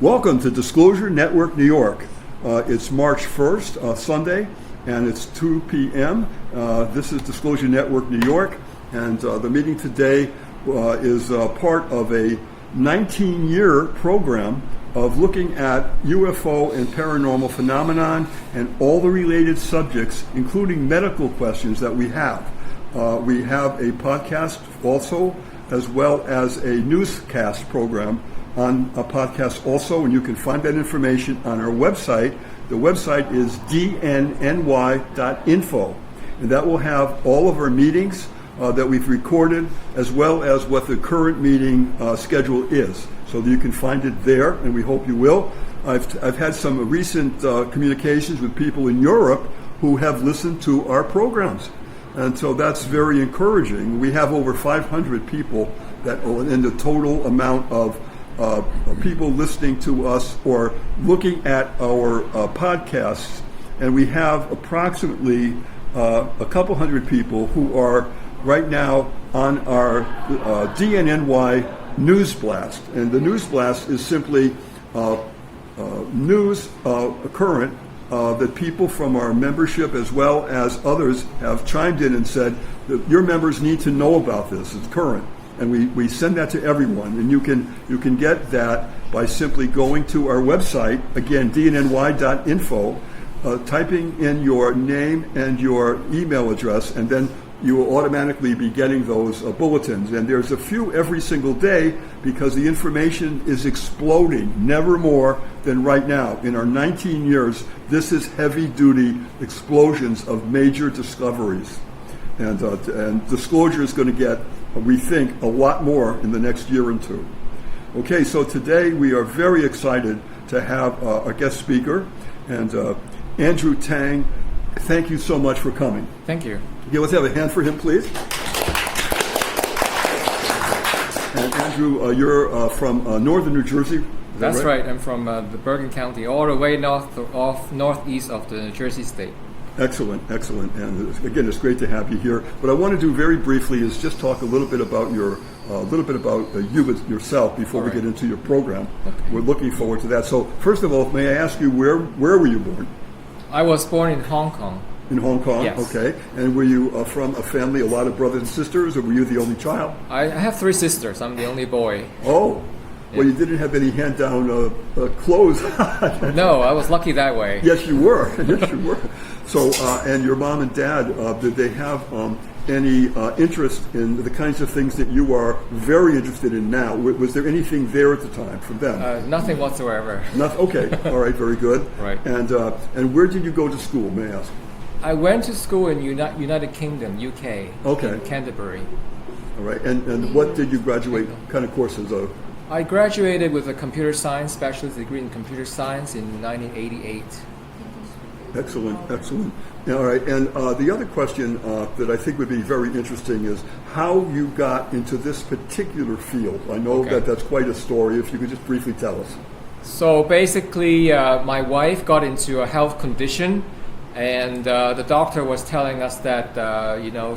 Welcome to Disclosure Network New York. It's March 1st, Sunday, and it's 2 p.m. This is Disclosure Network New York, and the meeting today is part of a 19-year program of looking at UFO and paranormal phenomenon and all the related subjects, including medical questions that we have. We have a podcast also, as well as a newscast program on a podcast also, and you can find that information on our website. The website is dnny.info, and that will have all of our meetings that we've recorded, as well as what the current meeting schedule is, so that you can find it there, and we hope you will. I've had some recent communications with people in Europe who have listened to our programs, and so that's very encouraging. We have over 500 people that in the total amount of people listening to us or looking at our podcasts, and we have approximately a couple hundred people who are right now on our dnny news blast. And the news blast is simply news current that people from our membership as well as others have chimed in and said that your members need to know about this. It's current. And we send that to everyone, and you can get that by simply going to our website, again, dnny.info, typing in your name and your email address, and then you will automatically be getting those bulletins. And there's a few every single day because the information is exploding, never more than right now. In our 19 years, this is heavy-duty explosions of major discoveries. And Disclosure is going to get, we think, a lot more in the next year or two. Okay, so today we are very excited to have a guest speaker, and Andrew Tang. Thank you so much for coming. Thank you. Okay, let's have a hand for him, please. And Andrew, you're from northern New Jersey. That's right. I'm from the Bergen County, all the way northeast of the New Jersey state. Excellent, excellent. And again, it's great to have you here. What I want to do very briefly is just talk a little bit about you yourself before we get into your program. Okay. We're looking forward to that. So first of all, may I ask you, where were you born? I was born in Hong Kong. In Hong Kong? Yes. Okay. And were you from a family, a lot of brothers and sisters, or were you the only child? I have 3 sisters. I'm the only boy. Oh. Well, you didn't have any hand-down clothes. No, I was lucky that way. Yes, you were. Yes, you were. So, and your mom and dad, did they have any interest in the kinds of things that you are very interested in now? Was there anything there at the time from them? Nothing whatsoever. Okay. All right. Very good. Right. And where did you go to school, may I ask? I went to school in United Kingdom, UK. Okay. In Canterbury. All right. And what did you graduate? Kind of courses? I graduated with a computer science bachelor's degree in computer science in 1988. Excellent, excellent. All right, and the other question that I think would be very interesting is how you got into this particular field. I know that that's quite a story. If you could just briefly tell us. So basically, my wife got into a health condition, and the doctor was telling us that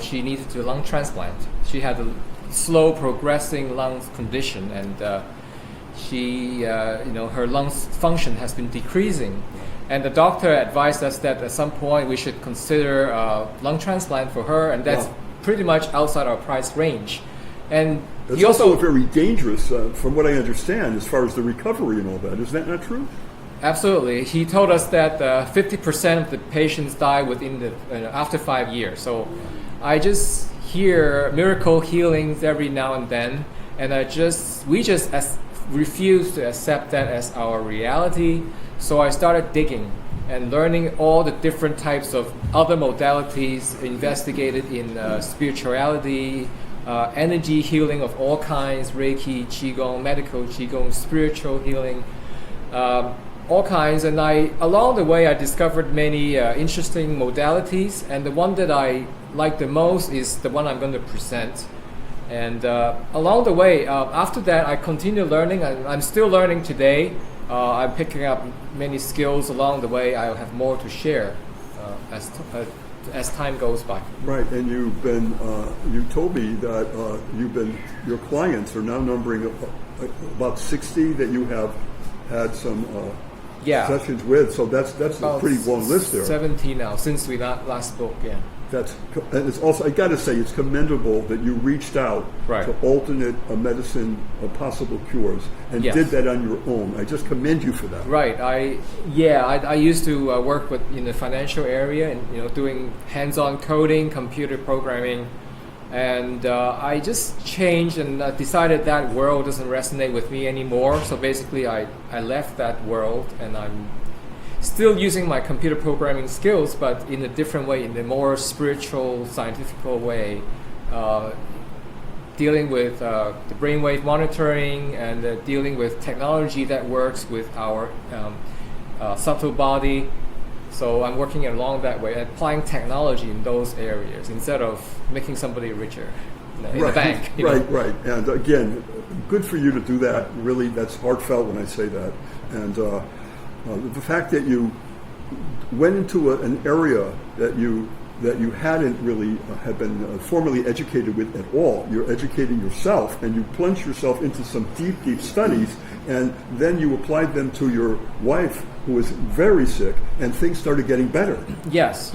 she needed to lung transplant. She had a slow progressing lung condition, and her lungs function has been decreasing. And the doctor advised us that at some point we should consider lung transplant for her, and that's pretty much outside our price range. And it's also very dangerous, from what I understand, as far as the recovery and all that. Is that not true? Absolutely. He told us that 50% of the patients die within after 5 years. So I just hear miracle healings every now and then, and we just refuse to accept that as our reality. So I started digging and learning all the different types of other modalities investigated in spirituality, energy healing of all kinds, Reiki, Qigong, medical Qigong, spiritual healing, all kinds. And along the way, I discovered many interesting modalities, and the one that I like the most is the one I'm going to present. And along the way, after that, I continue learning, and I'm still learning today. I'm picking up many skills along the way. I'll have more to share as time goes by. Right, and you've been, you told me that your clients are now numbering about 60 that you have had some Yeah. sessions with. So that's a About pretty long list there. 70 now since we last spoke. Yeah. And it's also, I got to say, it's commendable that you reached out Right. to alternate medicine, possible cures, and Yes. did that on your own. I just commend you for that. Right. I used to work with in the financial area and doing hands-on coding, computer programming, and I just changed and decided that world doesn't resonate with me anymore. So basically, I left that world and I'm still using my computer programming skills, but in a different way, in a more spiritual, scientific way, dealing with the brainwave monitoring and dealing with technology that works with our subtle body. So I'm working along that way, applying technology in those areas instead of making somebody richer in the bank. Right. And again, good for you to do that. Really, that's heartfelt when I say that. And the fact that you went into an area that you hadn't really had been formally educated with at all. You're educating yourself, and you plunged yourself into some deep studies, and then you applied them to your wife, who was very sick, and things started getting better. Yes.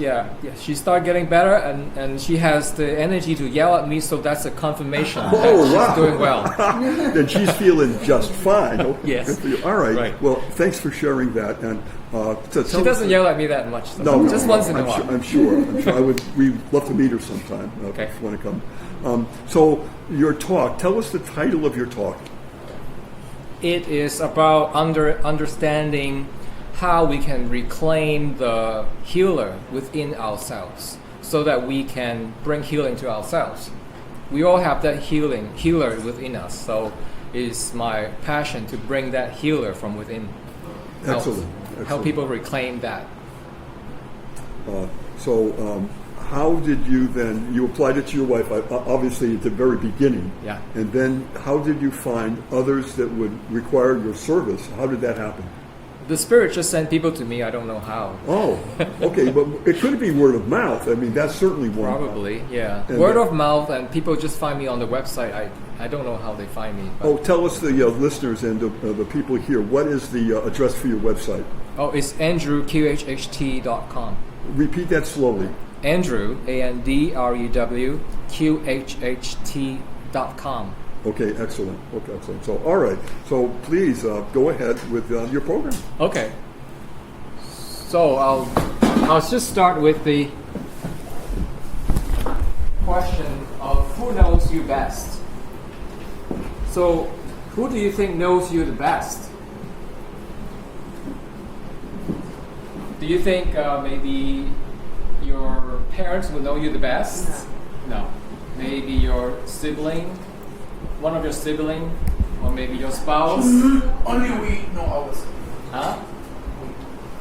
She started getting better, and she has the energy to yell at me, so that's a confirmation that she's doing well. Then she's feeling just fine. Okay, Yes. good for you. All right. Right. Well, thanks for sharing that. And She doesn't yell at me that much, though. Just once in a while. I'm sure. We'd love to meet her sometime. Okay. If you want to come. So your talk. Tell us the title of your talk. It is about understanding how we can reclaim the healer within ourselves so that we can bring healing to ourselves. We all have that healer within us, so it's my passion to bring that healer from within. Excellent. Help people reclaim that. So how did you then, you applied it to your wife, obviously at the very beginning. Yeah. And then how did you find others that would require your service? How did that happen? The spirit just sent people to me. I don't know how. Oh, okay. But it could be word of mouth. I mean, that's certainly one. Probably, yeah. And Word of mouth, and people just find me on the website. I don't know how they find me. But Oh, tell us, the listeners and the people here, what is the address for your website? it's andrewqhht.com. Repeat that slowly. Andrew, ANDREW, QHHT.com. Okay, excellent. Okay, excellent. So, all right. So, please go ahead with your program. Okay. So I'll just start with the question of who knows you best. So, who do you think knows you the best? Do you think maybe your parents will know you the best? No. Maybe your sibling? One of your siblings, or maybe your spouse. Only we know ourselves. Huh?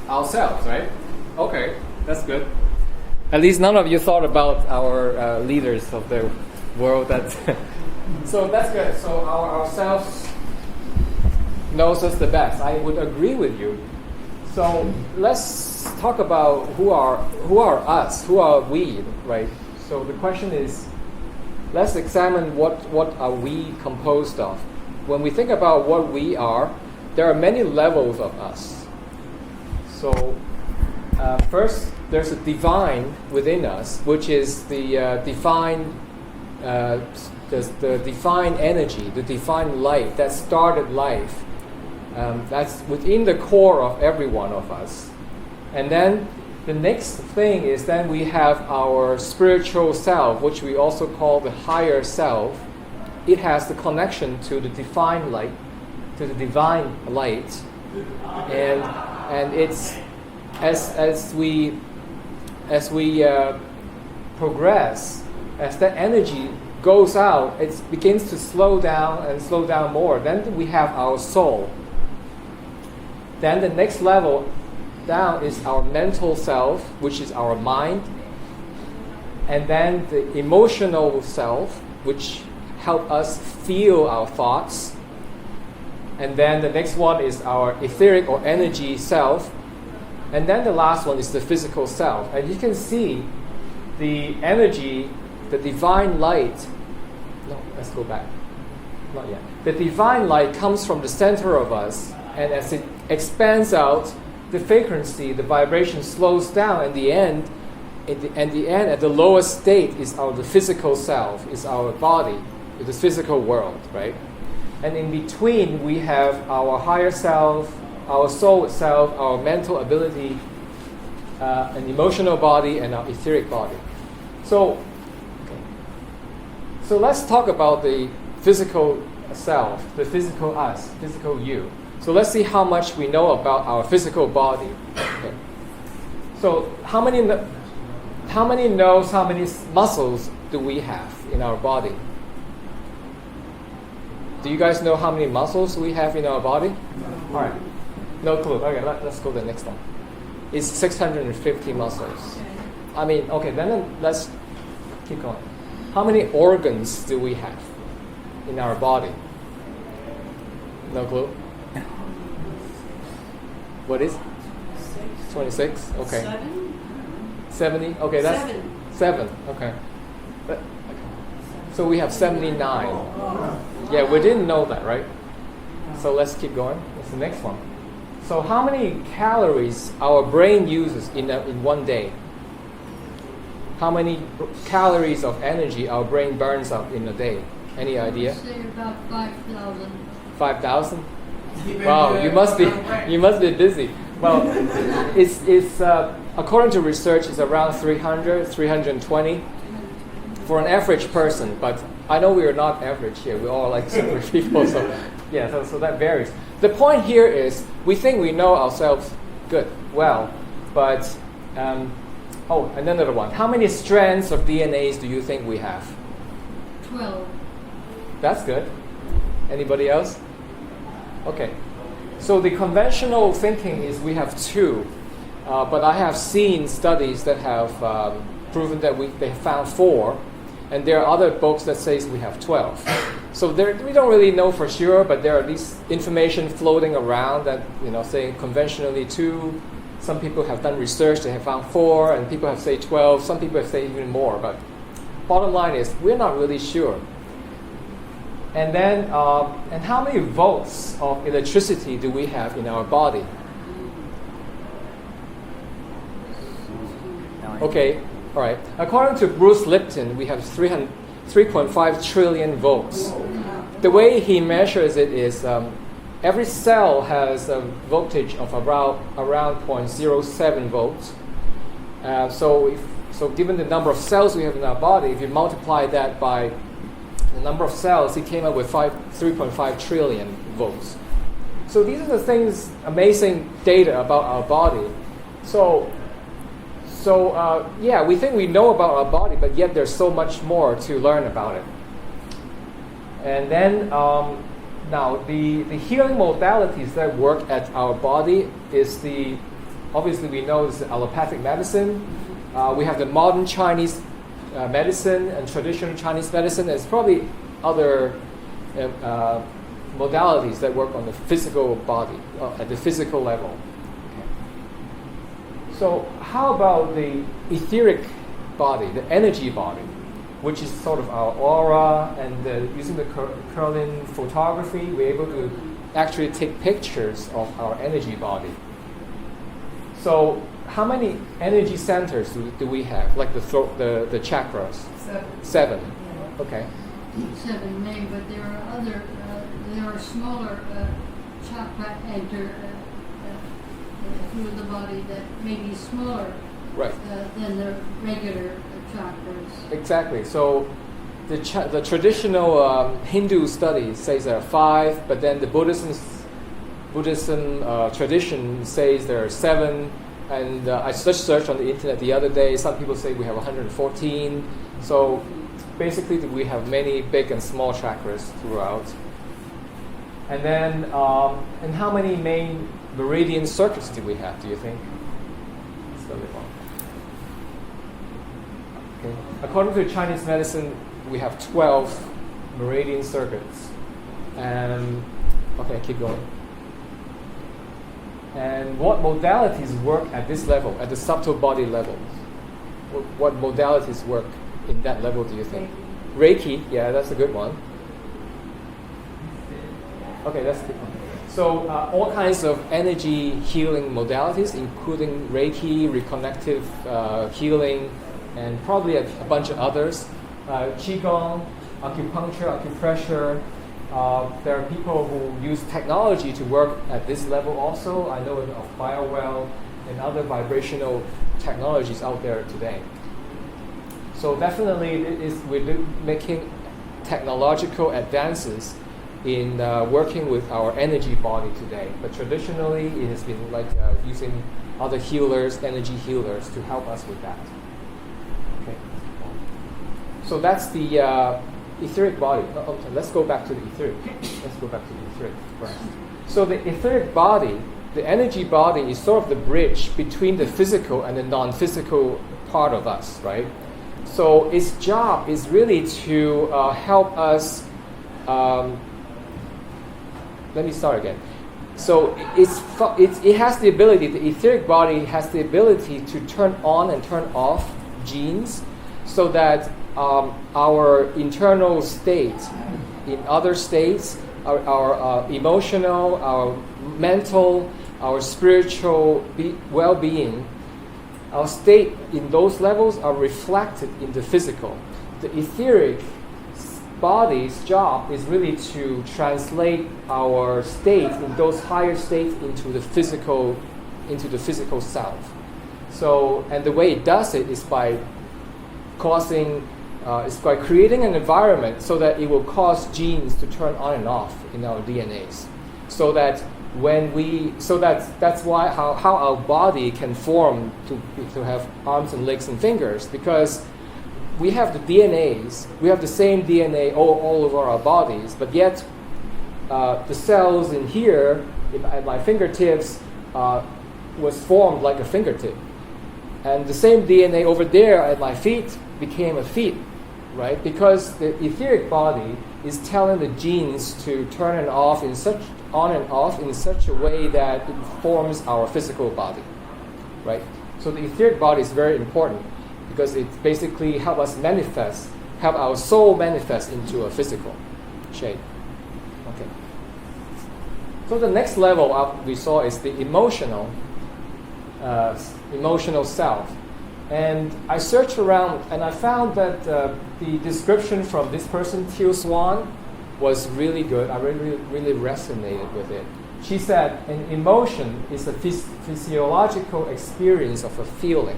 Ourselves, right? Okay, that's good. At least none of you thought about our leaders of the world. So that's good. So ourselves knows us the best. I would agree with you. So let's talk about who are us, who are we, right? So the question is, let's examine what are we composed of. When we think about what we are, there are many levels of us. So first, there's a divine within us, which is the divine energy, the divine light that started life. That's within the core of every one of us. And then the next thing is then we have our spiritual self, which we also call the higher self. It has the connection to the divine light, and it's as we progress, as that energy goes out, it begins to slow down more. Then we have our soul. Then the next level down is our mental self, which is our mind, and then the emotional self, which help us feel our thoughts, and then the next one is our etheric or energy self, and then the last one is the physical self. And you can see the energy, the divine light. No, let's go back. Not yet. The divine light comes from the center of us, And as it expands out, the frequency, the vibration slows down. In the end, at the lowest state is the physical self, is our body, is the physical world, right? And in between, we have our higher self, our soul itself, our mental ability, an emotional body, and our etheric body. So let's talk about the physical self, the physical us, physical you. So let's see how much we know about our physical body. Okay. So how many knows how many muscles do we have in our body? Do you guys know how many muscles we have in our body? All right. No clue. Okay, let's go to the next one. It's 650 muscles. I mean, okay, then let's keep going. How many organs do we have in our body? No clue? What is? 26? Okay. 70? Okay, that's 7. Okay. So we have 79. Yeah, we didn't know that, right? So let's keep going. What's the next one? So how many calories our brain uses in one day? How many calories of energy our brain burns up in a day? Any idea? Say about 5,000. 5,000? Wow, you must be busy. Well, it's according to research, it's around 300, 320 for an average person. But I know we are not average here. We're all like super people. So yeah, so that varies. The point here is we think we know ourselves well, but and another one. How many strands of DNAs do you think we have? 12. That's good. Anybody else? Okay. So the conventional thinking is we have 2, but I have seen studies that have proven that they found 4, and there are other books that says we have 12. So we don't really know for sure, but there are these information floating around that say conventionally 2. Some people have done research; they have found 4, and people have said 12. Some people have said even more. But bottom line is we're not really sure. And then, and how many volts of electricity do we have in our body? Okay, all right. According to Bruce Lipton, we have 3.5 trillion volts. The way he measures it is every cell has a voltage of around 0.07 volts. So given the number of cells we have in our body, if you multiply that by the number of cells, he came up with 3.5 trillion volts. So these are the things, amazing data about our body. So we think we know about our body, but yet there's so much more to learn about it. And then now the healing modalities that work at our body is obviously we know it's the allopathic medicine. We have the modern Chinese medicine and traditional Chinese medicine. There's probably other modalities that work on the physical body, at the physical level. Okay. So how about the etheric body, the energy body, which is sort of our aura, and using the Kirlian photography, we're able to actually take pictures of our energy body. So how many energy centers do we have, like the chakras? 7. Yeah. Okay. 7 may, but there are smaller chakra enter through the body that may be smaller than the regular chakras. Exactly. So the traditional Hindu study says there are 5, but then the Buddhism tradition says there are 7. And I just searched on the internet the other day. Some people say we have 114. So basically, we have many big and small chakras throughout. And then, and how many main meridian circuits do we have? Do you think? Okay. According to Chinese medicine, we have 12 meridian circuits. And okay, keep going. And what modalities work at this level, at the subtle body level? What modalities work in that level, do you think? Reiki, yeah, that's a good one. Okay, that's a good one. So all kinds of energy healing modalities, including Reiki, reconnective healing, and probably a bunch of others. Qigong, acupuncture, acupressure. There are people who use technology to work at this level also. I know of BioWell and other vibrational technologies out there today. So definitely we're making technological advances in working with our energy body today. But traditionally, it has been like using other healers, energy healers, to help us with that. Okay. So that's the etheric body. Okay, let's go back to the etheric. Let's go back to the etheric first. So the etheric body, the energy body, is sort of the bridge between the physical and the non-physical part of us, right? So its job is really to help us. Let me start again. So it has the ability, the etheric body has the ability to turn on and turn off genes so that our internal state in other states, our emotional, our mental, our spiritual well-being, our state in those levels are reflected in the physical. The etheric body's job is really to translate our state in those higher states into the physical self. So, and the way it does it is by creating an environment so that it will cause genes to turn on and off in our DNAs. So that that's why how our body can form to have arms and legs and fingers, because we have the DNAs, we have the same DNA all over our bodies, but yet the cells in here, at my fingertips, was formed like a fingertip. And the same DNA over there at my feet became a feet, right? Because the etheric body is telling the genes to turn on and off in such a way that it forms our physical body, right? So the etheric body is very important, because it basically help our soul manifest into a physical shape. Okay. So the next level up we saw is the emotional self. And I searched around and I found that the description from this person, Teal Swan, was really good. I really resonated with it. She said, an emotion is a physiological experience of a feeling.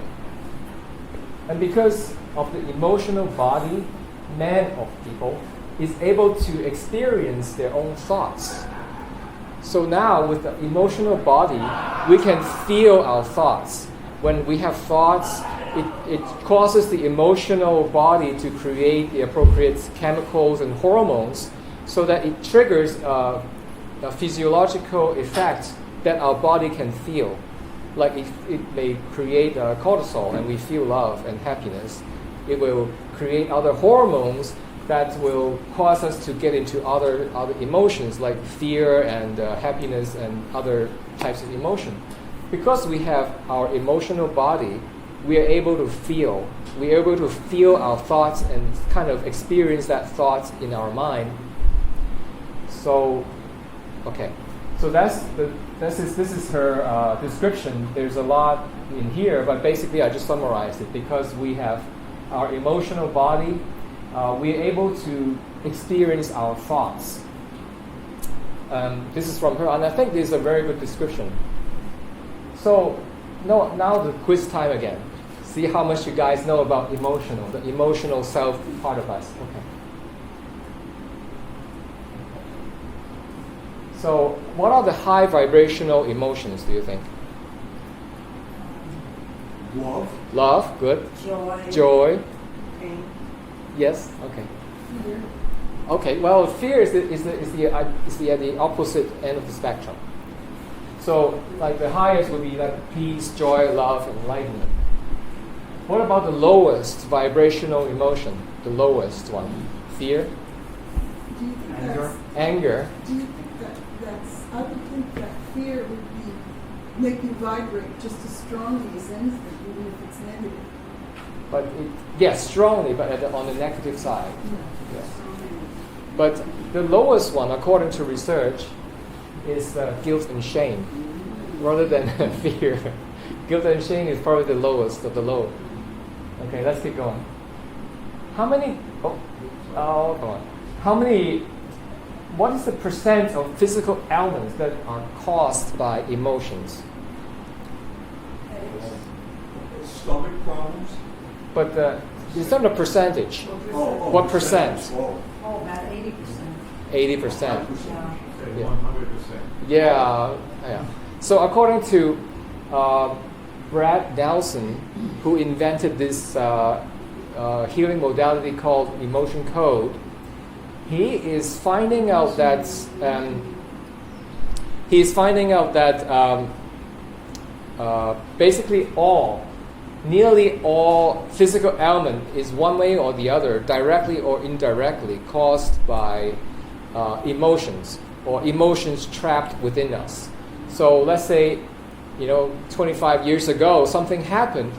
And because of the emotional body, man of people is able to experience their own thoughts. So now with the emotional body, we can feel our thoughts. When we have thoughts, it causes the emotional body to create the appropriate chemicals and hormones so that it triggers a physiological effect that our body can feel. Like it may create cortisol and we feel love and happiness. It will create other hormones that will cause us to get into other emotions like fear and happiness and other types of emotion. Because we have our emotional body, we are able to feel. We are able to feel our thoughts and kind of experience that thought in our mind. So, okay. So this is her description. There's a lot in here, but basically I just summarized it. Because we have our emotional body, we are able to experience our thoughts. This is from her, and I think this is a very good description. So now the quiz time again. See how much you guys know about the emotional self part of us. Okay. So what are the high vibrational emotions, do you think? Love. Love, good. Joy. Pain. Yes, okay. Fear. Okay, well, fear is the opposite end of the spectrum. So, like the highest would be like peace, joy, love, and enlightenment. What about the lowest vibrational emotion? The lowest one, fear, Do you think anger. Do you think that's? I would think that fear would make you vibrate just as strongly as anything, even if it's negative. But yes, strongly, but on the negative side. Yes. But the lowest one, according to research, is guilt and shame rather than fear. Guilt and shame is probably the lowest of the low. Okay, let's keep going. How many? Come on. How many? What is the percent of physical ailments that are caused by emotions? Stomach problems? But it's not a percentage. What percent? Oh, about 80%. 80%. Okay, Yeah. 100%. Yeah. So according to Brad Nelson, who invented this healing modality called emotion code, he is finding out that basically nearly all physical ailment is one way or the other, directly or indirectly, caused by emotions or emotions trapped within us. So let's say, 25 years ago, something happened,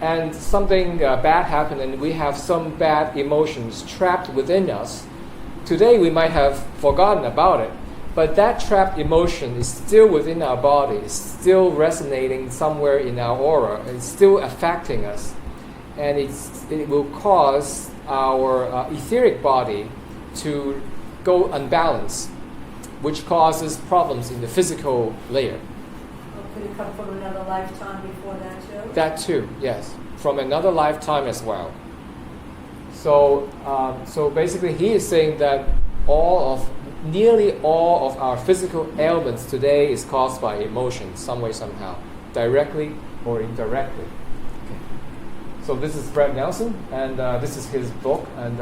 and something bad happened, and we have some bad emotions trapped within us. Today we might have forgotten about it, but that trapped emotion is still within our body, it's still resonating somewhere in our aura, it's still affecting us, and it will cause our etheric body to go unbalanced, which causes problems in the physical layer. Could it come from another lifetime before that too? That too, yes, from another lifetime as well. So basically, he is saying that nearly all of our physical ailments today is caused by emotions, some way, somehow, directly or indirectly. Okay. So this is Brad Nelson, and this is his book, and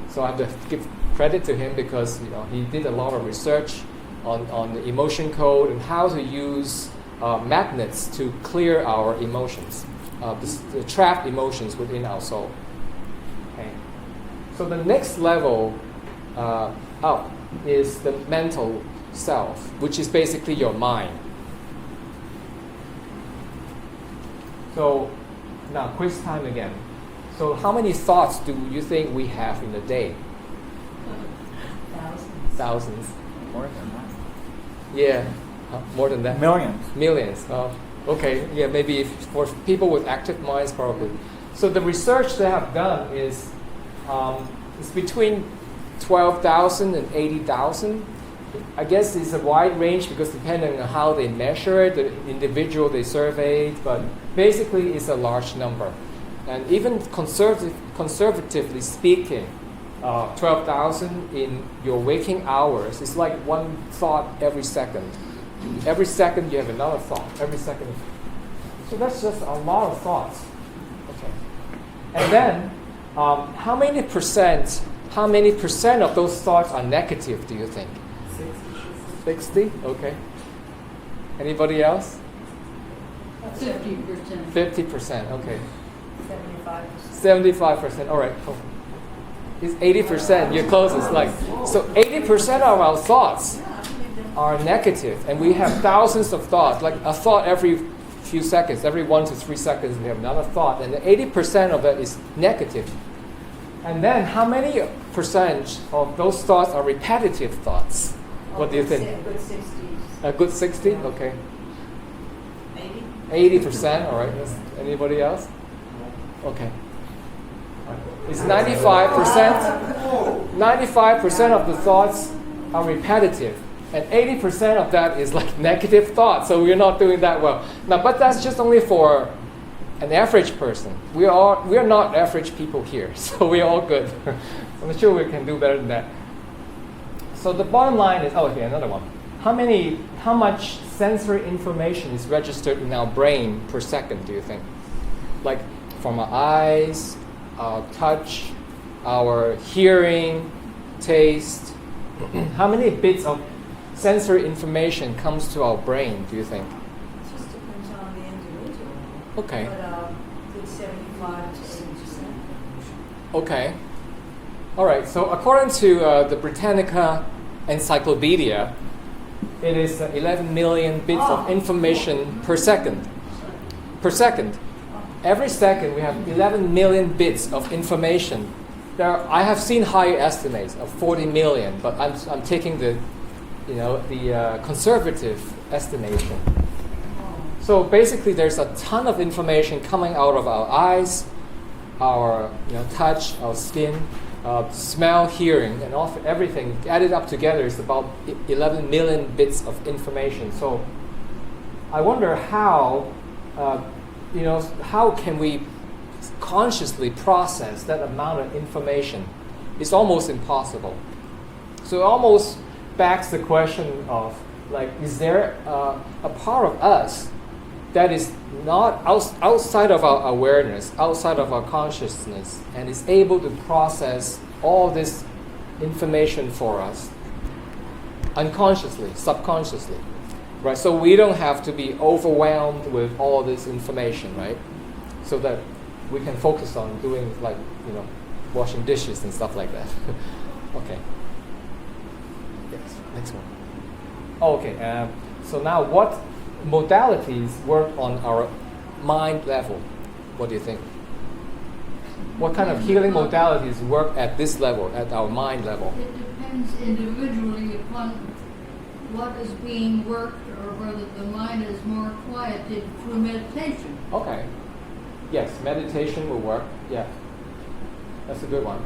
so I have to give credit to him because he did a lot of research on the emotion code and how to use magnets to clear our emotions, the trapped emotions within our soul. Okay. So the next level up is the mental self, which is basically your mind. So now quiz time again. So how many thoughts do you think we have in a day? Thousands. More than that. Yeah, more than that. Millions. Millions. Okay. Yeah, maybe for people with active minds, probably. So the research they have done is it's between 12,000 and 80,000. I guess it's a wide range because depending on how they measure it, the individual they surveyed, but basically it's a large number. And even conservatively speaking, 12,000 in your waking hours is like one thought every second. Every second you have another thought. Every second. So that's just a lot of thoughts. Okay. And then, how many percent of those thoughts are negative, do you think? 60? Okay. Anybody else? 50%. 50%, okay. 75%. 75%, all right. Cool. It's 80%, you're closest. So 80% of our thoughts are negative, and we have thousands of thoughts, like a thought every few seconds, every 1 to 3 seconds we have another thought, and 80% of it is negative. And then how many percent of those thoughts are repetitive thoughts? What do you think? A good 60. A good 60? Okay. 80? 80%, all right. Anybody else? Okay. It's 95%. 95% of the thoughts are repetitive, and 80% of that is like negative thoughts. So we're not doing that well. Now, but that's just only for an average person. We are not average people here, so we're all good. I'm sure we can do better than that. So the bottom line is, okay, another one. How much sensory information is registered in our brain per second, do you think? Like from our eyes, our touch, our hearing, taste. How many bits of sensory information comes to our brain, do you think? It just depends on the individual. Okay. But good 75 to 80%. Okay. All right. So according to the Britannica Encyclopedia, it is 11 million bits of information per second. Per second. Every second we have 11 million bits of information. I have seen higher estimates of 40 million, but I'm taking the the conservative estimation. So basically, there's a ton of information coming out of our eyes, our touch, our skin, smell, hearing, and everything added up together is about 11 million bits of information. So I wonder how can we consciously process that amount of information? It's almost impossible. So it almost begs the question of, is there a part of us that is not outside of our awareness, outside of our consciousness, and is able to process all this information for us unconsciously, subconsciously, right? So we don't have to be overwhelmed with all this information, right? So that we can focus on doing washing dishes and stuff like that. Okay. Yes, next one. Okay, so now what modalities work on our mind level? What do you think? What kind of healing modalities work at this level, at our mind level? It depends individually upon what is being worked or whether the mind is more quieted through meditation. Okay. Yes, meditation will work. Yeah. That's a good one.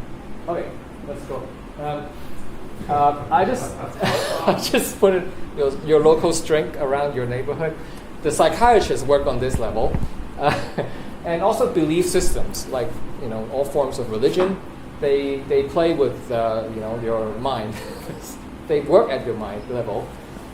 Okay, let's go. I just put it, your local strength around your neighborhood. The psychiatrists work on this level, and also belief systems, like all forms of religion. They play with your mind. They work at your mind level,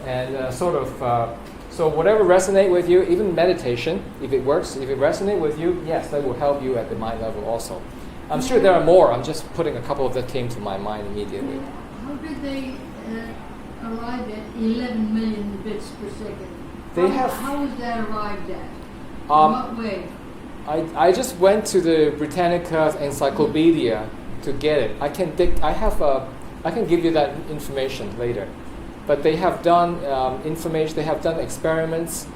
and so whatever resonate with you, even meditation, if it works, if it resonate with you, yes, that will help you at the mind level also. I'm sure there are more. I'm just putting a couple of that came to my mind immediately. How did they arrive at 11 million bits per second? How was that arrived at? In what way? I just went to the Britannica Encyclopedia to get it. I can give you that information later. But they have done information. They have done experiments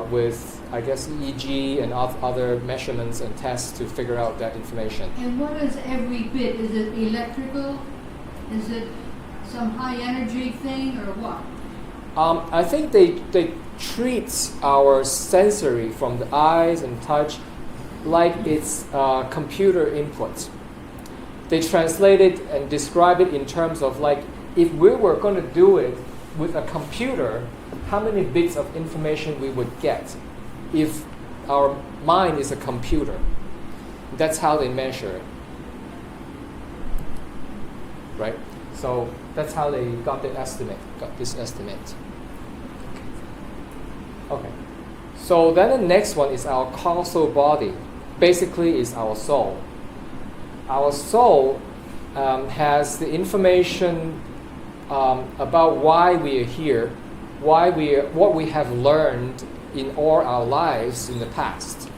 with, I guess, EEG and other measurements and tests to figure out that information. And what is every bit? Is it electrical? Is it some high energy thing or what? I think they treat our sensory from the eyes and touch like it's computer input. They translate it and describe it in terms of if we were going to do it with a computer, how many bits of information we would get if our mind is a computer. That's how they measure it. Right? So that's how they got this estimate. Okay. So then the next one is our causal body. Basically is our soul. Our soul has the information about why we are here, what we have learned in all our lives in the past,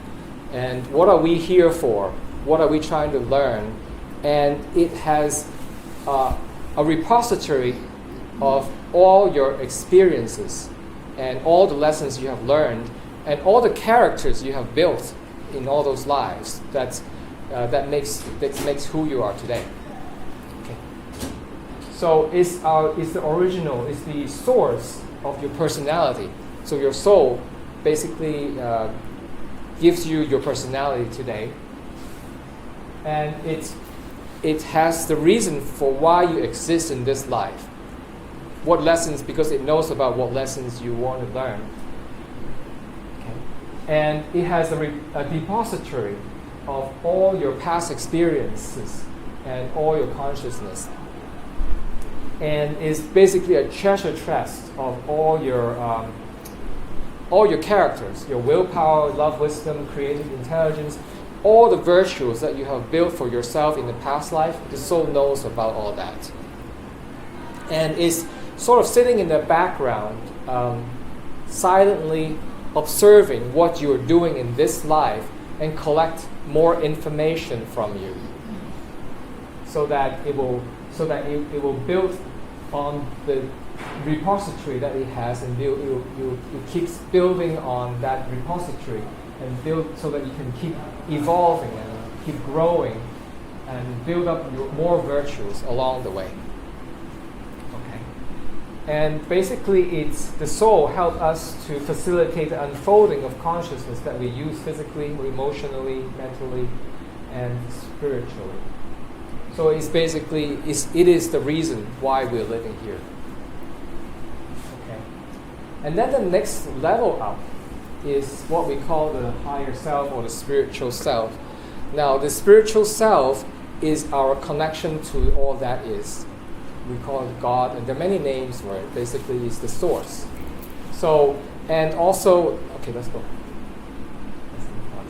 and what are we here for? What are we trying to learn? And it has a repository of all your experiences and all the lessons you have learned and all the characters you have built in all those lives. That makes who you are today. Okay. So it's the original, it's the source of your personality. So your soul basically gives you your personality today, and it has the reason for why you exist in this life. What lessons, because it knows about what lessons you want to learn. Okay. And it has a depository of all your past experiences and all your consciousness. And it's basically a treasure chest of all your characters, your willpower, love, wisdom, creative intelligence, all the virtues that you have built for yourself in the past life. The soul knows about all that. And it's sort of sitting in the background, silently observing what you're doing in this life and collect more information from you, so that it will build on the repository that it has, and it keeps building on that repository and build so that you can keep evolving and keep growing and build up more virtues along the way. Okay. And basically, it's the soul helps us to facilitate the unfolding of consciousness that we use physically, emotionally, mentally, and spiritually. So it's basically, it is the reason why we're living here. Okay. And then the next level up is what we call the higher self or the spiritual self. Now, the spiritual self is our connection to all that is. We call it God, and there are many names for it. Basically, it's the source. So, and also, okay, let's go.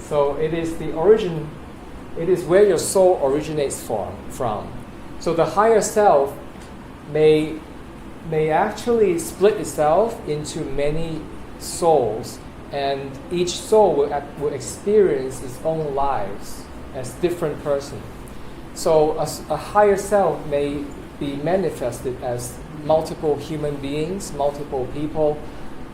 So it is the origin. It is where your soul originates from. So the higher self may actually split itself into many souls, and each soul will experience its own lives as different person. So a higher self may be manifested as multiple human beings, multiple people,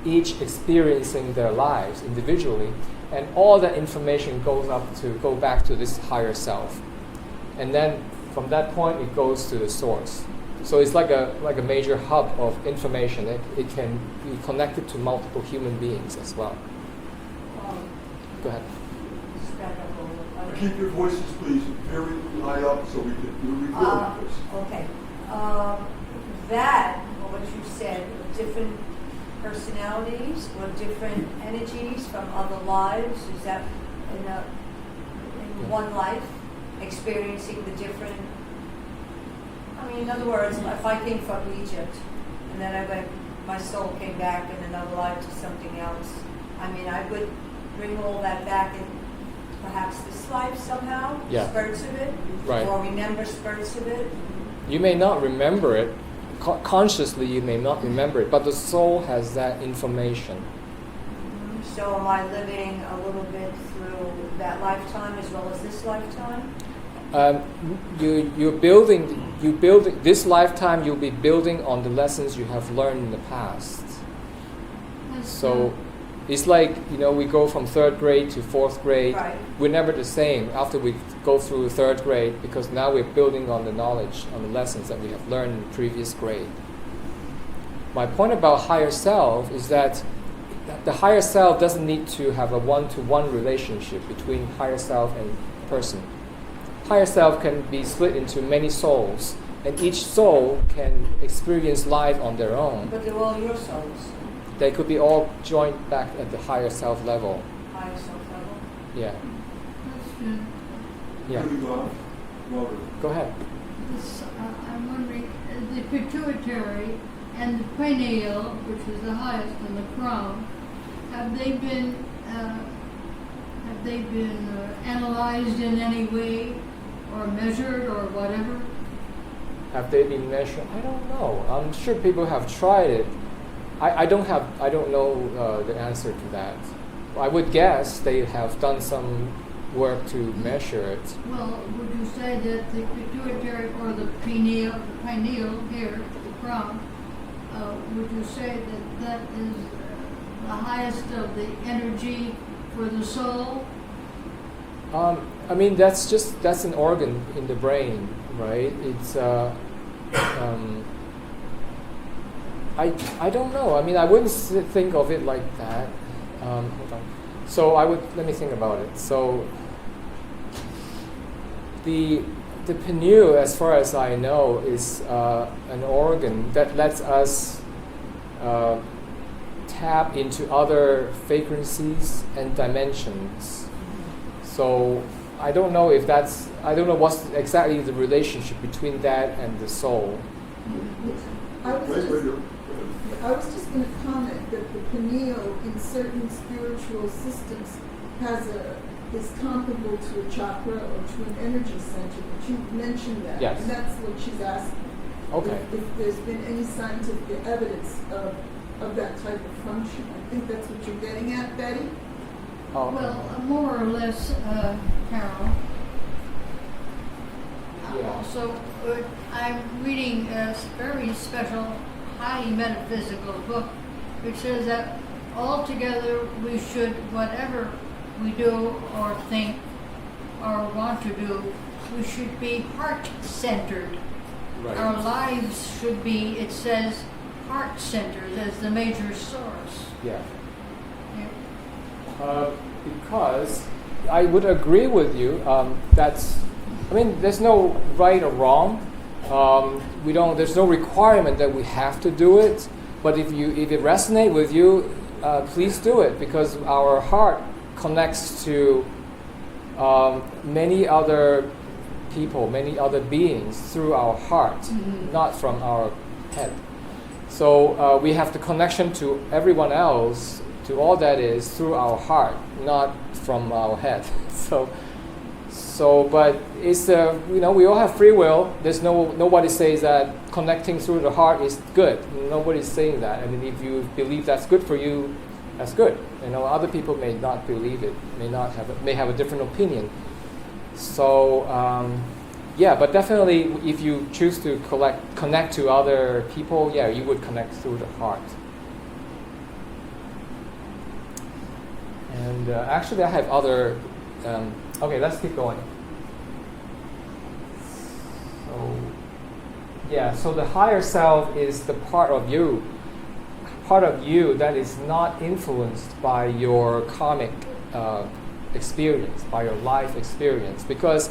each experiencing their lives individually, and all that information go back to this higher self. And then from that point it goes to the source. So it's like a major hub of information. It can be connected to multiple human beings as well. Go ahead. Just back up a little. Keep your voices, please, very high up so we can record this. Okay. That, or what you said, different personalities or different energies from other lives, is that in one life, experiencing the different, I mean, in other words, if I came from Egypt and then my soul came back in another life to something else, I mean, I would bring all that back in perhaps this life somehow, Yeah. spurts of it, Right. or remember spurts of it. You may not remember it, consciously you may not remember it, but the soul has that information. So am I living a little bit through that lifetime as well as this lifetime? You're building this lifetime. You'll be building on the lessons you have learned in the past. So it's like, we go from 3rd grade to 4th grade. Right. We're never the same after we go through 3rd grade, because now we're building on the knowledge, on the lessons that we have learned in the previous grade. My point about higher self is that the higher self doesn't need to have a one-to-one relationship between higher self and person. Higher self can be split into many souls, and each soul can experience life on their own. But they're all your souls, They could be all joined back at the higher self level. higher self level. Yeah. Question. Yeah. Can we go on? Well, Go ahead. I'm wondering, the pituitary and the pineal, which is the highest in the crown, have they been analyzed in any way, or measured, or whatever? Have they been measured? I don't know. I'm sure people have tried it. I don't know the answer to that. I would guess they have done some work to measure it. Well, would you say that the pituitary or the pineal here, the crown, would you say that is the highest of the energy for the soul? I mean, that's an organ in the brain, right? It's I don't know. I mean, I wouldn't think of it like that. Hold on. So let me think about it. So the pineal, as far as I know, is an organ that lets us tap into other frequencies and dimensions. So I don't know what's exactly the relationship between that and the soul. I was just going to comment that the pineal in certain spiritual systems is comparable to a chakra or to an energy center, but you mentioned that. Yes. And that's what she's asking. Okay. If there's been any scientific evidence of that type of function. I think that's what you're getting at, Betty? Oh. Well, more or less, Carol. Yeah. Also, I'm reading a very special, highly metaphysical book, which says that altogether we should, whatever we do or think or want to do, we should be heart-centered. Right. Our lives should be, it says, heart centers as the major source? Yeah. Yeah. Because I would agree with you. There's no right or wrong. There's no requirement that we have to do it. But if it resonates with you, please do it, because our heart connects to many other people, many other beings through our heart, not from our head. So we have the connection to everyone else, to all that is, through our heart, not from our head. But it's we all have free will. There's nobody says that connecting through the heart is good. Nobody's saying that. I mean, if you believe that's good for you, that's good. Other people may not believe it, may have a different opinion. So but definitely, if you choose to connect to other people, you would connect through the heart. And actually, I have other. Okay, let's keep going. So the higher self is the part of you that is not influenced by your karmic experience, by your life experience, because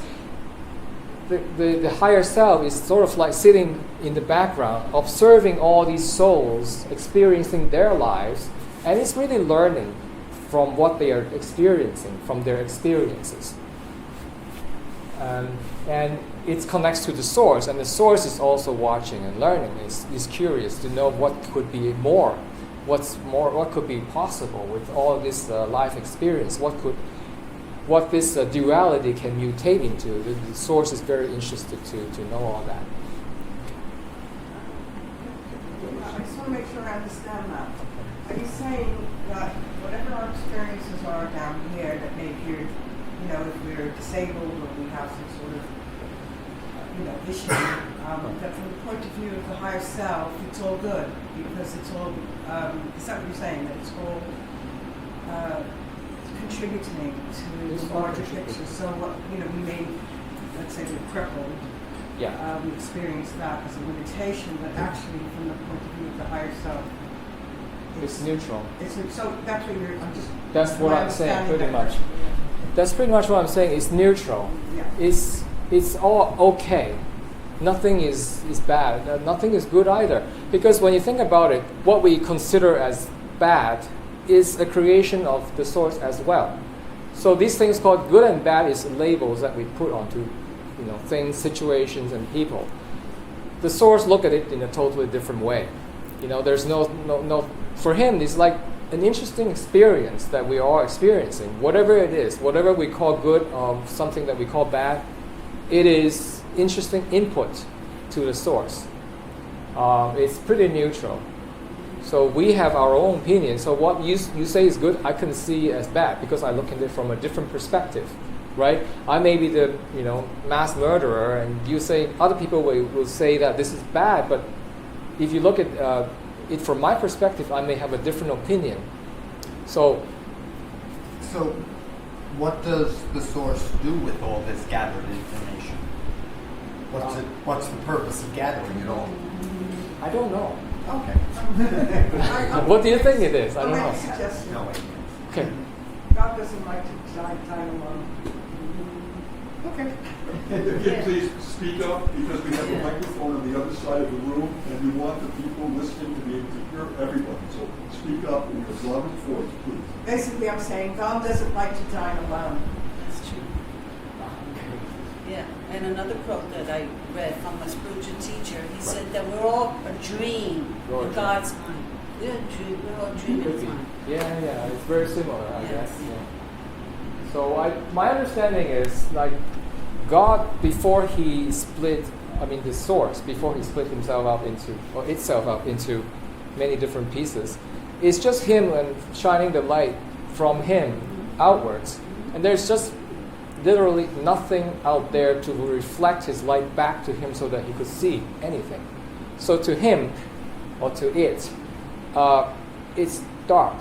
the higher self is sort of like sitting in the background, observing all these souls experiencing their lives, and it's really learning from what they are experiencing, from their experiences. And it connects to the source, and the source is also watching and learning. Is curious to know what could be more, what could be possible with all this life experience. What this duality can mutate into. The source is very interested to know all that. I just want to make sure I understand that. Are you saying that whatever our experiences are down here that may appear, if we're disabled or we have some sort of, issue, that from the point of view of the higher self, it's all good because it's all, is that what you're saying? That it's all contributing to the larger picture. So what, we may, let's say we're crippled, we experience that as a limitation, but actually from the point of view of the higher self, It's neutral. So that's what you're. That's what I'm saying, pretty much. That's pretty much what I'm saying. It's neutral. Yeah. It's all okay. Nothing is bad. Nothing is good either. Because when you think about it, what we consider as bad is a creation of the source as well. So these things called good and bad is labels that we put onto, things, situations, and people. The source look at it in a totally different way. There's no. For him, it's like an interesting experience that we are experiencing. Whatever it is, whatever we call good or something that we call bad, it is interesting input to the source. It's pretty neutral. So we have our own opinion. So what you say is good, I can see as bad because I look at it from a different perspective, right? I may be the mass murderer, and you say other people will say that this is bad. But if you look at it from my perspective, I may have a different opinion. So what does the source do with all this gathered information? What's the purpose of gathering it all? I don't know. Okay. What do you think it is? I don't I'll know. make a suggestion. No, wait. Okay. God doesn't like to die alone. Okay. Again, please speak up, because we have a microphone on the other side of the room, and we want the people listening to be able to hear everybody. So speak up in your loudest voice, please. Basically, I'm saying God doesn't like to die alone. That's true. Yeah, and another quote that I read from a spiritual teacher, he said that we're all a dream in God's mind. We're all dreaming in His mind. Yeah, it's very similar, I Yes. guess. Yeah. So my understanding is like God, before He split, the source, before He split Himself up into, or itself up into many different pieces, it's just Him and shining the light from Him outwards. And there's just literally nothing out there to reflect His light back to Him so that He could see anything. So to Him, or to it, it's dark.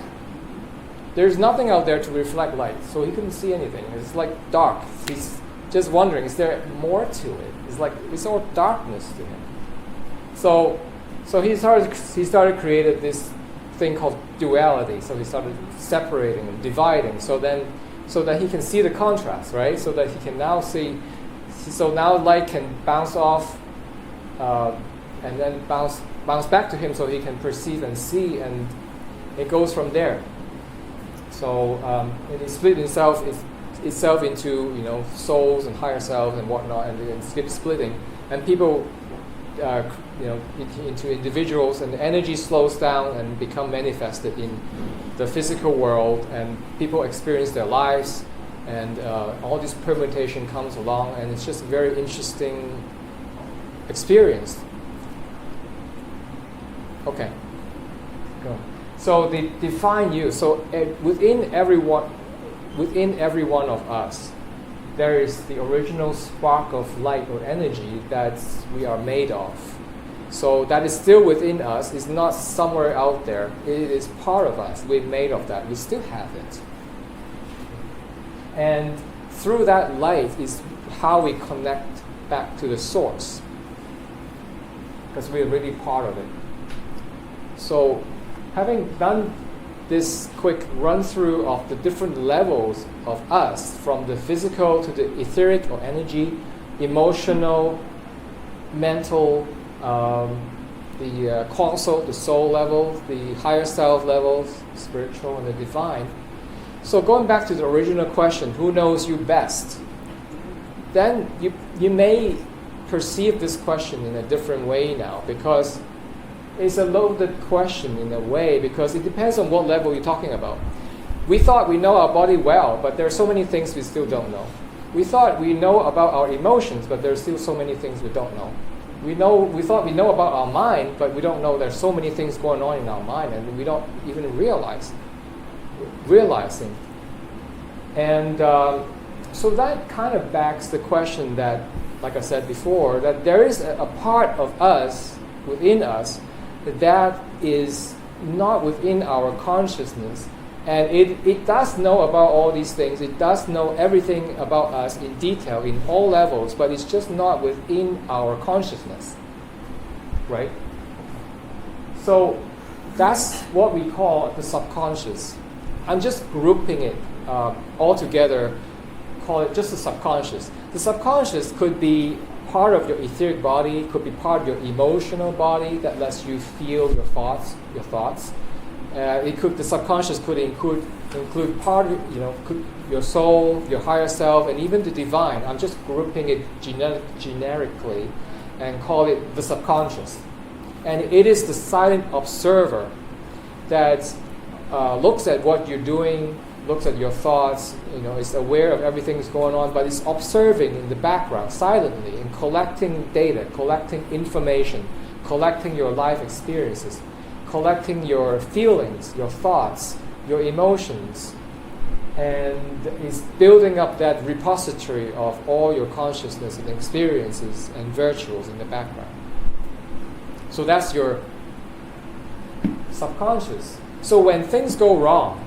There's nothing out there to reflect light, so He couldn't see anything. It's like dark. He's just wondering, is there more to it? It's like, it's all darkness to Him. So So he started created this thing called duality. So he started separating and dividing. So that he can see the contrast, right? So that he can now see. So now light can bounce off, and then bounce back to him, so he can perceive and see, and it goes from there. So it split itself into souls and higher selves and whatnot, and it keeps splitting. And people, into individuals, and the energy slows down and become manifested in the physical world, and people experience their lives, and all this permutation comes along, and it's just a very interesting experience. Okay, go. So they define you. So within every one of us, there is the original spark of light or energy that we are made of. So that is still within us. It's not somewhere out there. It is part of us. We're made of that. We still have it. And through that light is how we connect back to the source, because we're really part of it. So having done this quick run-through of the different levels of us, from the physical to the etheric or energy, emotional, mental, the causal, the soul level, the higher self levels, spiritual, and the divine. So going back to the original question, who knows you best? Then you may perceive this question in a different way now, because it's a loaded question in a way, because it depends on what level you're talking about. We thought we know our body well, but there are so many things we still don't know. We thought we know about our emotions, but there are still so many things we don't know. We thought we know about our mind, but we don't know there's so many things going on in our mind, and we don't even realizing. And so that kind of backs the question that, like I said before, that there is a part of us, within us, that is not within our consciousness, and it does know about all these things. It does know everything about us in detail, in all levels, but it's just not within our consciousness, right? So that's what we call the subconscious. I'm just grouping it all together, call it just the subconscious. The subconscious could be part of your etheric body, could be part of your emotional body that lets you feel your thoughts. The subconscious could include part of, your soul, your higher self, and even the divine. I'm just grouping it generically and call it the subconscious. And it is the silent observer that looks at what you're doing, looks at your thoughts, is aware of everything that's going on, but is observing in the background silently and collecting data, collecting information, collecting your life experiences, collecting your feelings, your thoughts, your emotions, and is building up that repository of all your consciousness and experiences and virtuals in the background. So that's your subconscious. So when things go wrong,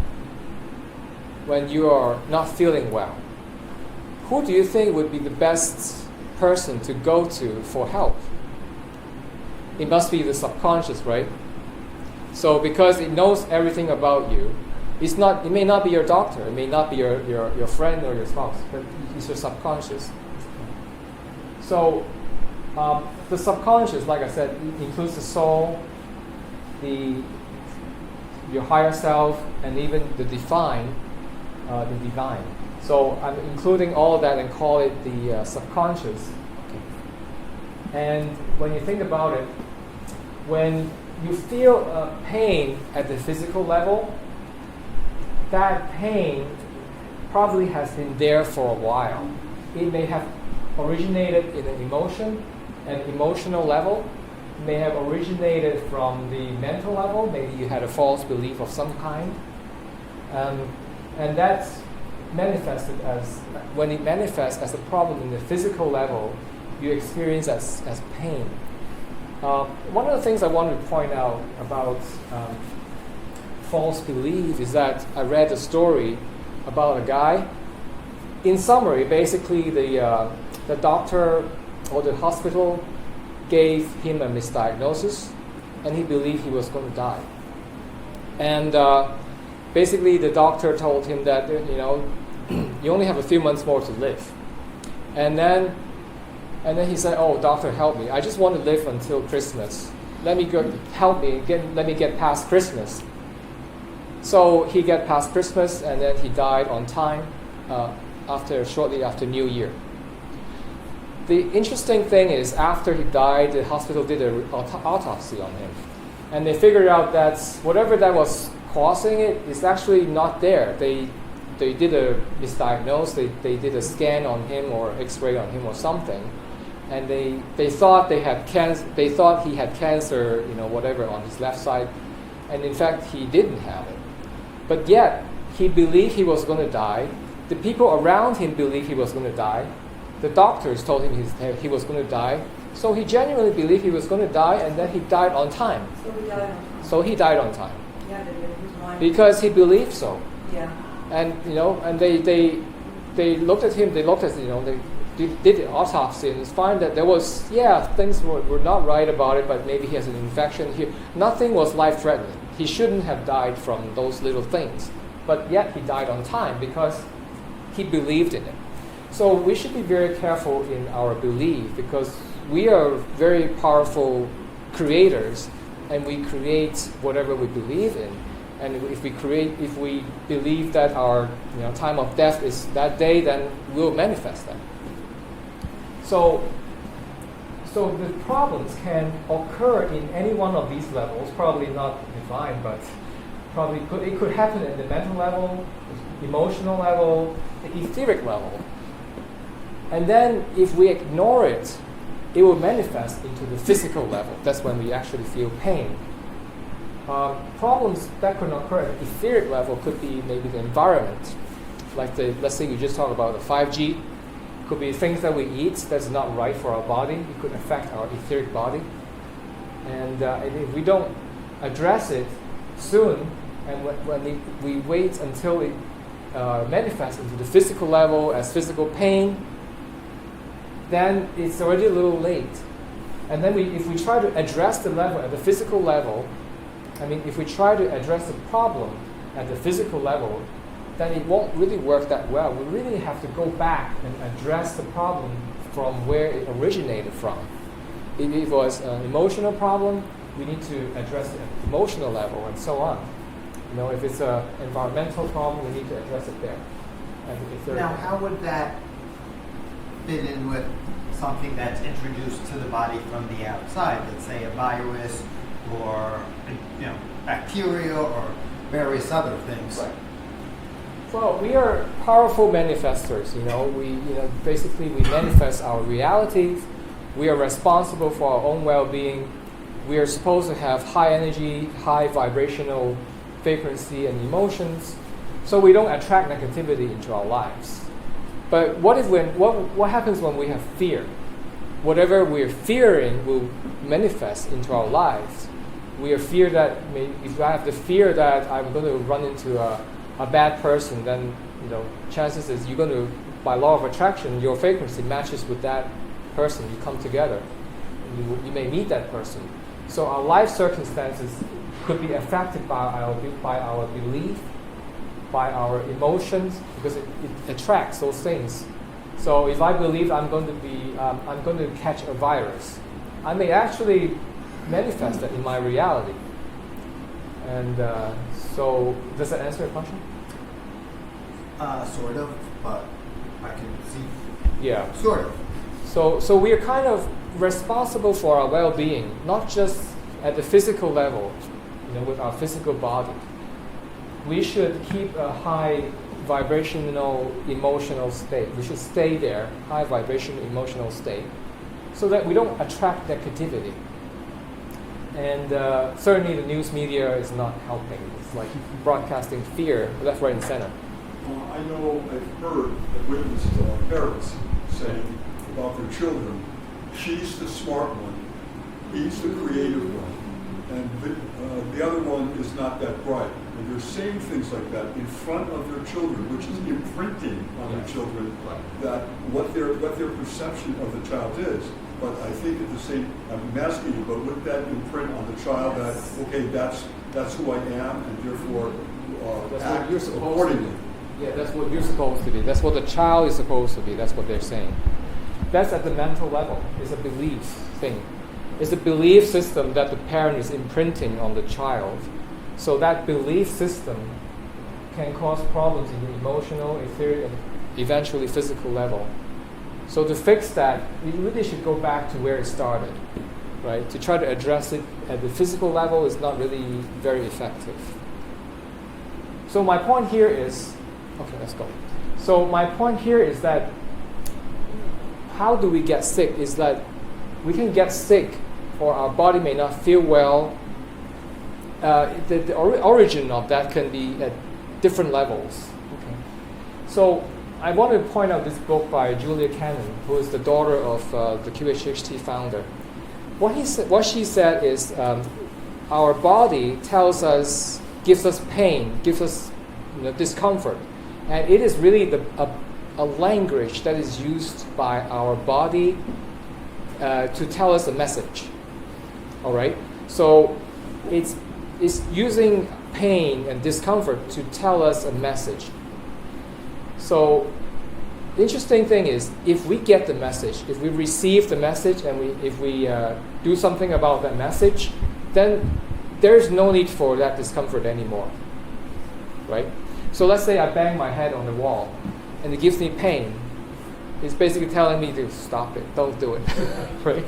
when you are not feeling well, who do you think would be the best person to go to for help? It must be the subconscious, right? So because it knows everything about you, it may not be your doctor, it may not be your friend or your spouse, but it's your subconscious. So the subconscious, like I said, includes the soul, your higher self, and even the divine. So I'm including all of that and call it the subconscious. And when you think about it, when you feel pain at the physical level, that pain probably has been there for a while. It may have originated in an emotional level. It may have originated from the mental level. Maybe you had a false belief of some kind. And that's manifested when it manifests as a problem in the physical level, you experience as pain. One of the things I wanted to point out about false belief is that I read a story about a guy. In summary, basically the doctor or the hospital gave him a misdiagnosis, and he believed he was going to die. And basically, the doctor told him that, you only have a few months more to live. And then he said, "Oh, doctor, help me! I just want to live until Christmas. Let me let me get past Christmas." So he got past Christmas, and then he died on time shortly after New Year. The interesting thing is, after he died, the hospital did an autopsy on him, and they figured out that whatever that was causing it is actually not there. They did a misdiagnose. They did a scan on him or X-ray on him or something, and they thought they had cancer. They thought he had cancer, whatever, on his left side, and in fact he didn't have it. But yet he believed he was going to die. The people around him believed he was going to die. The doctors told him he was going to die. So he genuinely believed he was going to die, and then he died on time. So he died on time. So he died on time. Yeah, his mind. Because he believed so. Yeah. And and they looked at him. They looked at they did the autopsy and find that there was things were not right about it, but maybe he has an infection here. Nothing was life-threatening. He shouldn't have died from those little things, but yet he died on time because he believed in it. So we should be very careful in our belief, because we are very powerful creators, and we create whatever we believe in. And if we believe that our time of death is that day, then we'll manifest that. So the problems can occur in any one of these levels. Probably not divine, but it could happen at the mental level, emotional level, the etheric level. And then if we ignore it, it will manifest into the physical level. That's when we actually feel pain. Problems that could occur at the etheric level could be maybe the environment. Like let's say we just talked about the 5G. Could be things that we eat that's not right for our body. It could affect our etheric body. And if we don't address it soon, and when we wait until it manifests into the physical level as physical pain, then it's already a little late. And then if we try to address the level at the physical level, if we try to address the problem at the physical level, then it won't really work that well. We really have to go back and address the problem from where it originated from. If it was an emotional problem, we need to address it at the emotional level, and so on. If it's an environmental problem, we need to address it there. Now, how would that fit in with something that's introduced to the body from the outside? Let's say a virus, or bacteria, or various other things. Right. Well, we are powerful manifestors. Basically we manifest our realities. We are responsible for our own well-being. We are supposed to have high energy, high vibrational frequency and emotions, so we don't attract negativity into our lives. But what happens when we have fear? Whatever we're fearing will manifest into our lives. We are fear that if I have the fear that I'm going to run into a bad person, then chances is you're going to, by law of attraction, your frequency matches with that person. You come together, and you may meet that person. So our life circumstances could be affected by our belief, by our emotions, because it attracts those things. So if I believe I'm going to catch a virus, I may actually manifest that in my reality. And so, does that answer your question? Sort of, but I can see. Yeah. Sort of. So we are kind of responsible for our well-being, not just at the physical level, with our physical body. We should keep a high vibrational emotional state. We should stay there, high vibrational emotional state, so that we don't attract negativity. And certainly the news media is not helping. It's like broadcasting fear left, right, and center. I know I've heard and witnessed parents saying about their children, she's the smart one, he's the creative one, and the other one is not that bright. and they're saying things like that in front of their children, which is imprinting on their children that what their perception of the child is. But I think at the same, I'm asking you, but would that imprint on the child that, okay, that's who I am, and therefore That's act what you're supposed accordingly? to be. Yeah, that's what you're supposed to be. That's what the child is supposed to be. That's what they're saying. That's at the mental level. It's a belief thing. It's a belief system that the parent is imprinting on the child. So that belief system can cause problems in the emotional, etheric, and eventually physical level. So to fix that, we really should go back to where it started, right? To try to address it at the physical level is not really very effective. So my point here is, okay, let's go. So my point here is that how do we get sick is that we can get sick or our body may not feel well. The origin of that can be at different levels. Okay. So I want to point out this book by Julia Cannon, who is the daughter of the QHHT founder. What she said is our body gives us pain, gives us discomfort, and it is really a language that is used by our body to tell us a message. All right, so it's using pain and discomfort to tell us a message. So the interesting thing is, if we get the message, if we receive the message, and if we do something about that message, then there's no need for that discomfort anymore, right? So let's say I bang my head on the wall, and it gives me pain. It's basically telling me to stop it, don't do it, right?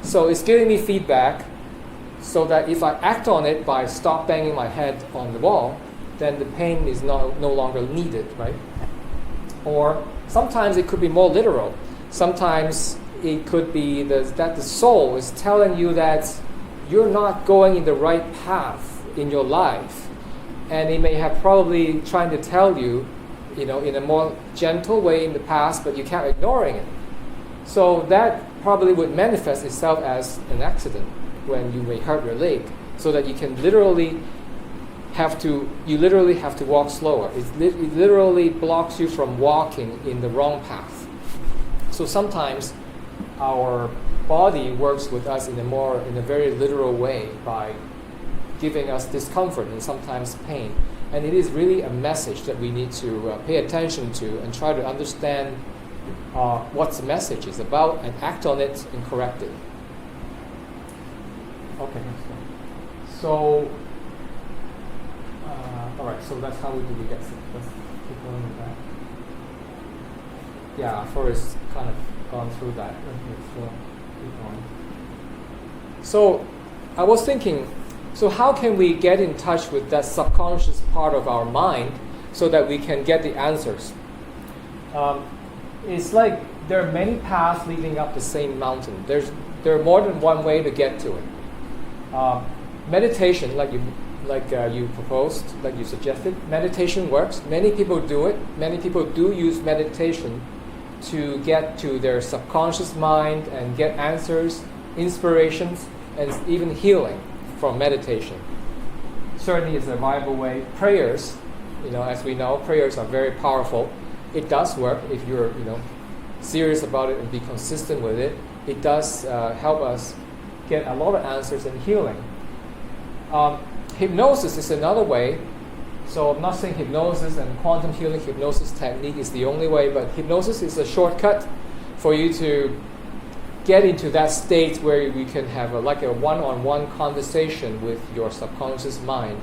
So it's giving me feedback, so that if I act on it by stop banging my head on the wall, then the pain is no longer needed, right? Or sometimes it could be more literal. Sometimes it could be that the soul is telling you that you're not going in the right path in your life. And it may have probably trying to tell you, in a more gentle way in the past, but you kept ignoring it. So that probably would manifest itself as an accident when you may hurt your leg, so that you literally have to walk slower. It literally blocks you from walking in the wrong path. So sometimes our body works with us in a very literal way by giving us discomfort and sometimes pain. And it is really a message that we need to pay attention to and try to understand what the message is about and act on it and correct it. Okay, so all right, so that's how do we get sick. Let's keep going with that. Yeah, Forrest kind of gone through that. So keep going. So I was thinking, so how can we get in touch with that subconscious part of our mind so that we can get the answers? It's like there are many paths leading up the same mountain. There are more than one way to get to it. Meditation, like you proposed, like you suggested, meditation works. Many people do it. Many people do use meditation to get to their subconscious mind and get answers, inspirations, and even healing from meditation. Certainly it's a viable way. Prayers, as we know, prayers are very powerful. It does work if you're, serious about it and be consistent with it. It does help us get a lot of answers and healing. Hypnosis is another way. So I'm not saying hypnosis and quantum healing hypnosis technique is the only way, but hypnosis is a shortcut for you to get into that state where we can have a one-on-one conversation with your subconscious mind.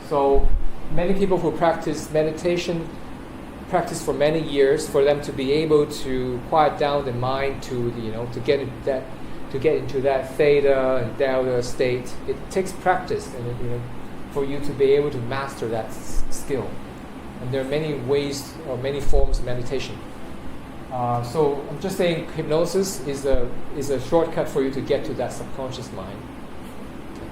So many people who practice meditation practice for many years for them to be able to quiet down the mind to get into that theta and delta state. It takes practice and for you to be able to master that skill. And there are many ways or many forms of meditation. So I'm just saying hypnosis is a shortcut for you to get to that subconscious mind. Okay.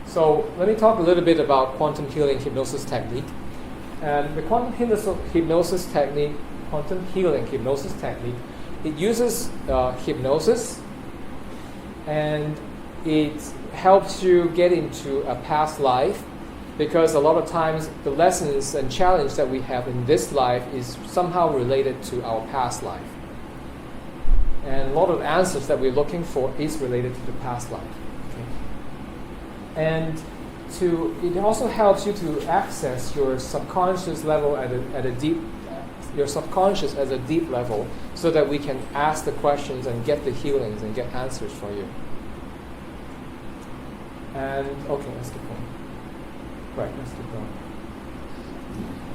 So let me talk a little bit about quantum healing hypnosis technique. And the quantum healing hypnosis technique, it uses hypnosis, and it helps you get into a past life because a lot of times the lessons and challenge that we have in this life is somehow related to our past life. And a lot of answers that we're looking for is related to the past life. Okay? And it also helps you to access your subconscious level at a deep, your subconscious at a deep level, so that we can ask the questions and get the healings and get answers for you. And okay, let's keep going. Right, let's keep going.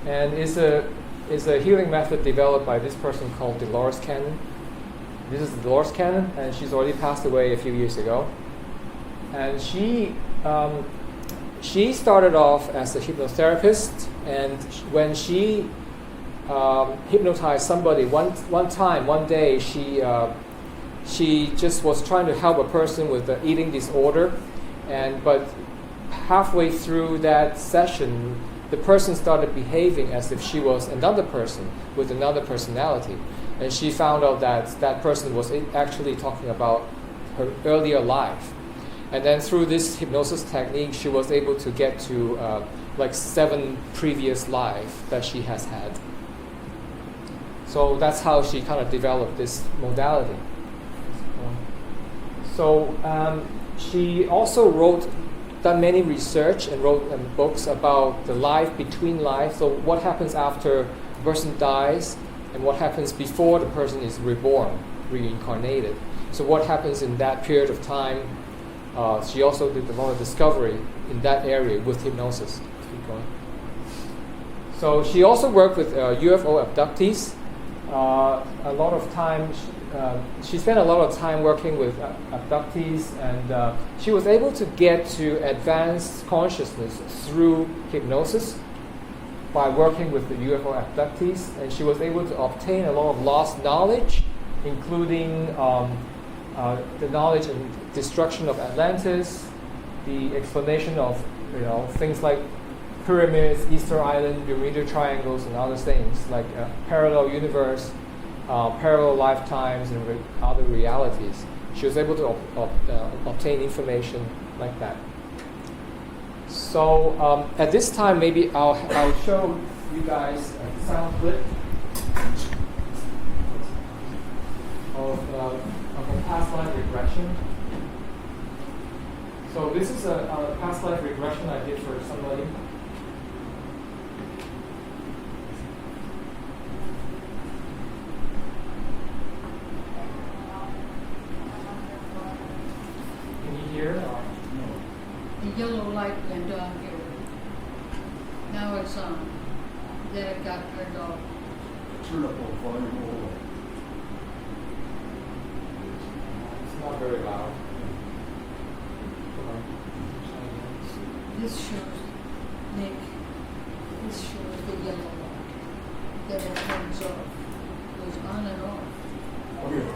And is a healing method developed by this person called Dolores Cannon. This is Dolores Cannon, and she's already passed away a few years ago. And she started off as a hypnotherapist, and when she hypnotized somebody one day, she just was trying to help a person with the eating disorder, but halfway through that session, the person started behaving as if she was another person with another personality. And she found out that that person was actually talking about her earlier life. And then through this hypnosis technique, she was able to get to 7 previous lives that she has had. So that's how she kind of developed this modality. So she also done many research and wrote books about the life between life. So what happens after a person dies, and what happens before the person is reborn, reincarnated. So what happens in that period of time? She also did a lot of discovery in that area with hypnosis. Keep going. So she also worked with UFO abductees. A lot of time, she spent a lot of time working with abductees, and she was able to get to advanced consciousness through hypnosis by working with the UFO abductees, and she was able to obtain a lot of lost knowledge, including the knowledge and destruction of Atlantis, the explanation of things like pyramids, Easter Island, Bermuda Triangles, and other things like parallel universe, parallel lifetimes, and other realities. She was able to obtain information like that. So at this time, maybe I'll show you guys a sound clip of a past life regression. So this is a past life regression I did for somebody. Can you hear? The yellow light went on here. Now it's on. Then it got turned off. Turn up the volume a little. It's not very loud. This shows Nick. This shows the yellow light. Then it turns off. Goes on and off. Okay.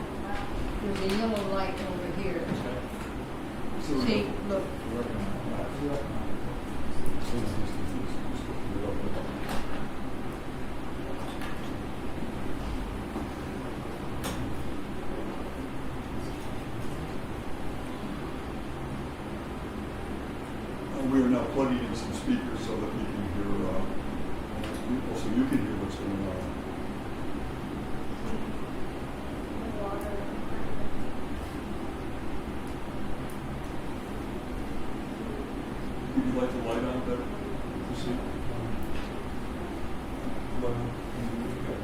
There's a yellow light over here. See, look. We are now plugging in some speakers so that we can hear people, so you can hear what's going on. Would you like the light on better to see? Light on. Okay.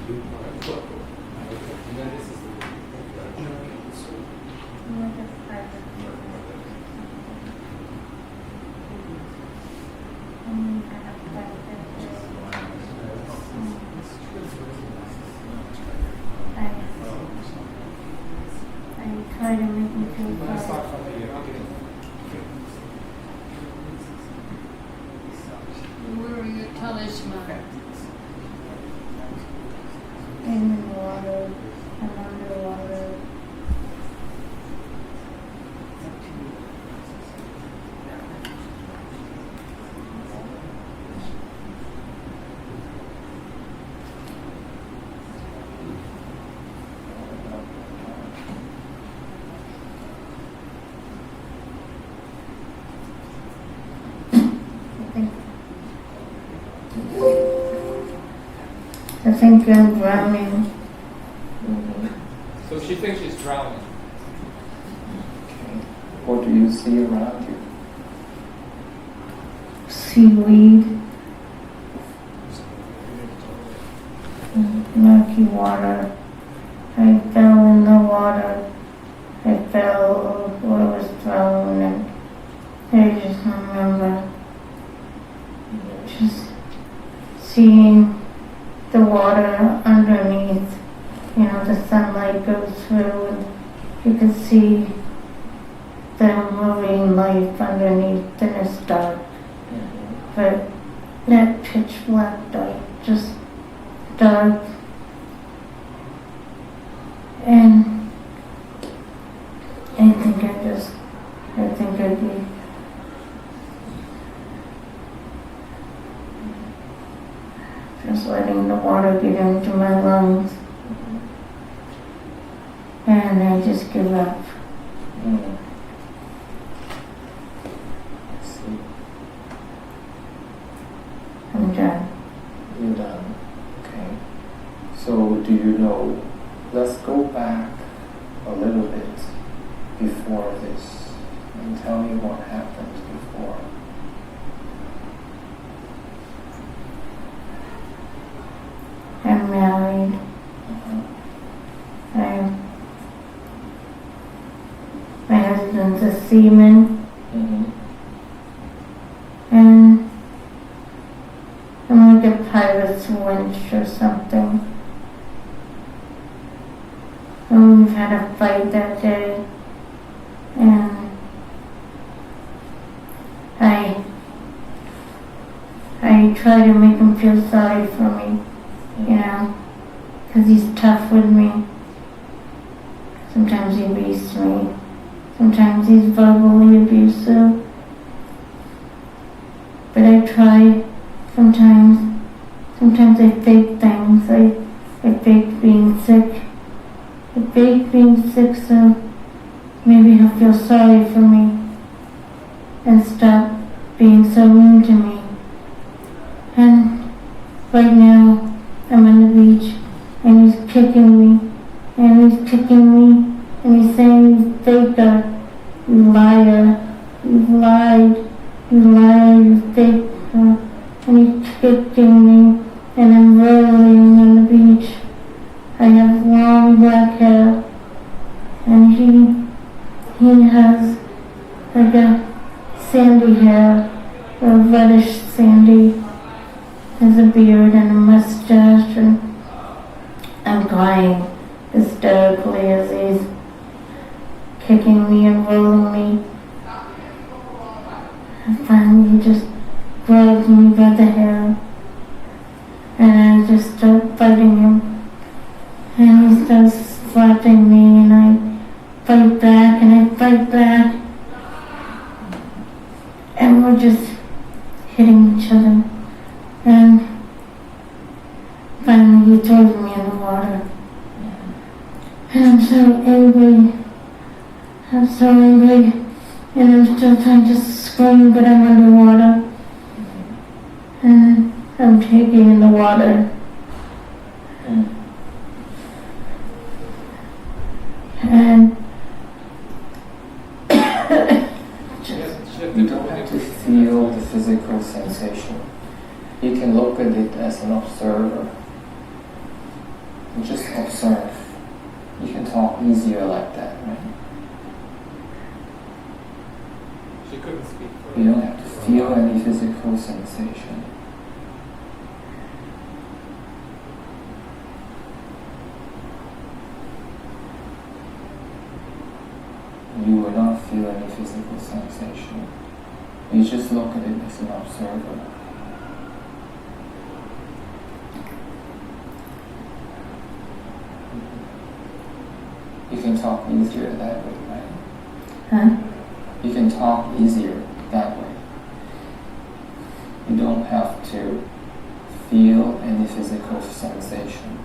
And then this is I try to make me feel I'm gonna better. start from here. Okay. Where are your talisman? In the water and underwater. I think I'm drowning. So she thinks she's drowning. What do you see around you? Seaweed. Murky water. I fell in the water. I fell or was thrown, and I just remember just seeing the water underneath. You know, the sunlight goes through, and you can see the marine life underneath, and it's dark. But that pitch black dark, just dark. And I think I'd be just letting the water get into my lungs. And I just give up. See, I'm done. you're done. Okay. So do you know, let's go back a little bit before this and tell me what happened before. I'm married. My husband's a seaman, and I'm like a pirate's winch or something. And we've had a fight that day, and I try to make him feel sorry for me, you know, because he's tough with me. Sometimes he beats me. Sometimes he's verbally abusive. But I try sometimes. Sometimes I fake things. I fake being sick. I fake being sick so maybe he'll feel sorry for me and stop being so mean to me. And right now I'm on the beach and he's kicking me. And he's kicking me, and he's saying, "You faker, you liar, you've lied, you liar, you faker." And he's kicking me, and I'm rolling on the beach. I have long black hair, and he has like a sandy hair, or reddish sandy. Has a beard and a mustache, and I'm crying hysterically as he's kicking me and rolling me. And finally he just grabs me by the hair, and I just start fighting him. And he starts slapping me, and I fight back, and I fight back. And we're just hitting each other. And finally he throws me in the water. And I'm so angry. And I'm still trying to scream, but I'm underwater. And I'm taking in the water. And You don't have to feel the physical sensation. You can look at it as an observer. and just observe. You can talk easier like that, right? She couldn't speak for You don't have to feel any physical sensation. You will not feel any physical sensation. You just look at it as an observer. You can talk easier that way, right? Huh? You can talk easier that way. You don't have to feel any physical sensation.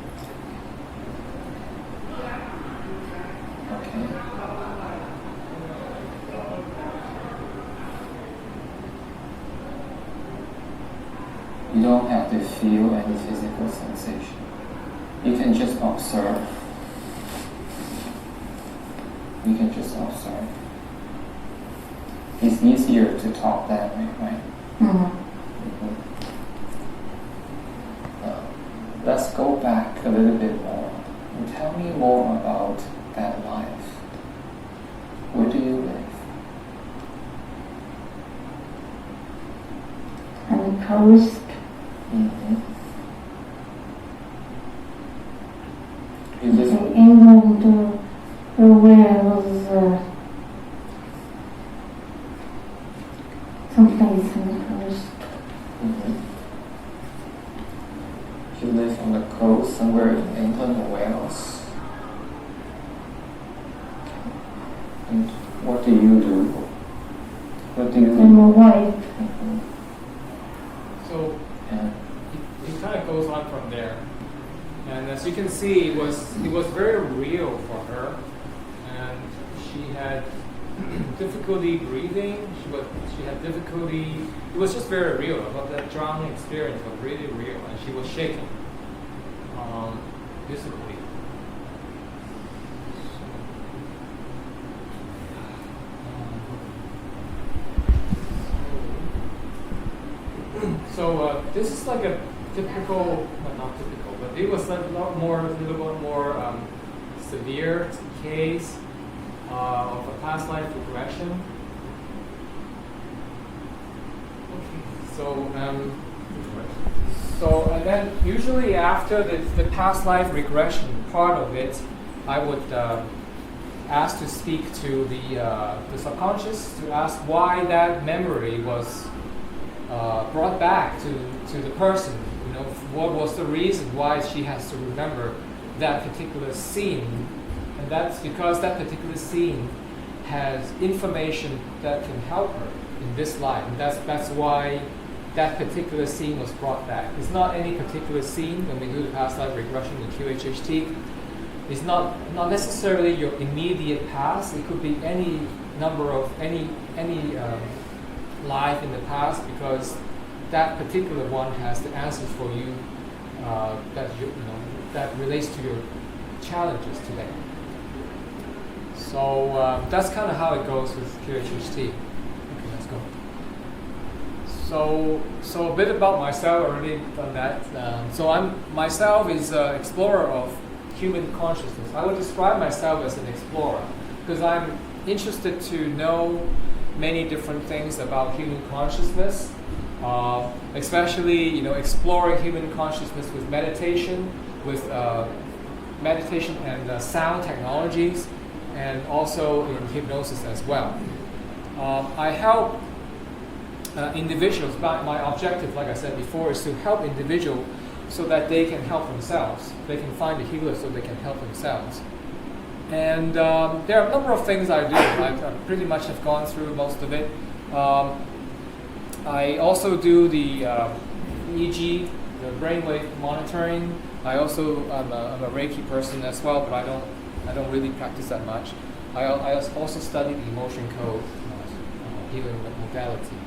Okay? You don't have to feel any physical sensation. You can just observe. You can just observe. It's easier to talk that way, right? Mm-hmm. Let's go back a little bit more and tell me more about that life. Where do you live? On the coast. Mm-hmm. You In live England or Wales, someplace on the coast. Mm-hmm. You live on the coast somewhere in England or Wales. And what do you do? What do you do? I'm a wife. Mhm. So Yeah. it kind of goes on from there. And as you can see, it was very real for her, and she had difficulty breathing. She had difficulty. It was just very real. About that drowning experience was really real, and she was shaking visibly. So this is like a typical, well, not typical, but it was like a little bit more severe case of a past life regression. Okay. So and then usually after the past life regression part of it, I would ask to speak to the subconscious to ask why that memory was brought back to the person. You know, what was the reason why she has to remember that particular scene, and that's because that particular scene has information that can help her in this life, and that's why that particular scene was brought back. It's not any particular scene when we do the past life regression in QHHT. It's not necessarily your immediate past. It could be any number of any life in the past, because that particular one has the answers for you that relates to your challenges today. So that's kind of how it goes with QHHT. Okay, let's go. So a bit about myself. Already done that. So myself is an explorer of human consciousness. I would describe myself as an explorer because I'm interested to know many different things about human consciousness, especially exploring human consciousness with meditation and sound technologies, and also in hypnosis as well. I help individuals. My objective, like I said before, is to help individuals so that they can help themselves. They can find a healer so they can help themselves. And there are a number of things I do. I pretty much have gone through most of it. I also do the EEG, the brainwave monitoring. I'm a Reiki person as well, but I don't really practice that much. I also study the emotion code healing modality.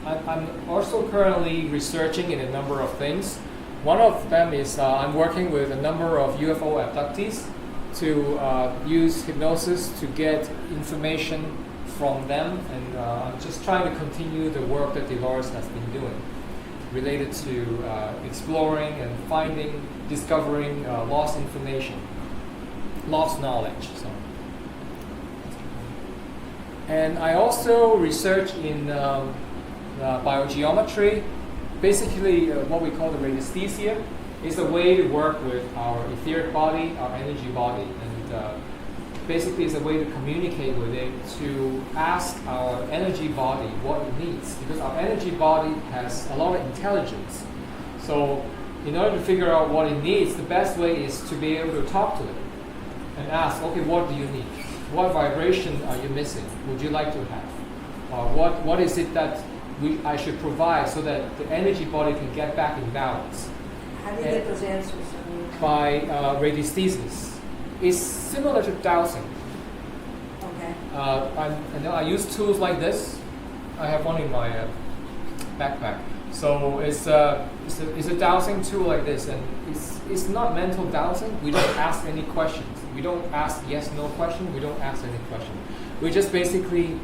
I'm also currently researching in a number of things. One of them is I'm working with a number of UFO abductees to use hypnosis to get information from them, and I'm just trying to continue the work that Dolores has been doing. related to exploring and finding, discovering lost information, lost knowledge. So. And I also research in biogeometry. Basically, what we call the radiesthesia is a way to work with our etheric body, our energy body, and basically it's a way to communicate with it, to ask our energy body what it needs, because our energy body has a lot of intelligence. So in order to figure out what it needs, the best way is to be able to talk to it and ask, okay, what do you need? What vibration are you missing? Would you like to have? What is it that I should provide so that the energy body can get back in balance? How do you get those answers? By radiesthesis. It's similar to dowsing. Okay. I use tools like this. I have one in my backpack. So it's a dowsing tool like this, and it's not mental dowsing. We don't ask any questions. We don't ask yes/no question. We don't ask any question. We just basically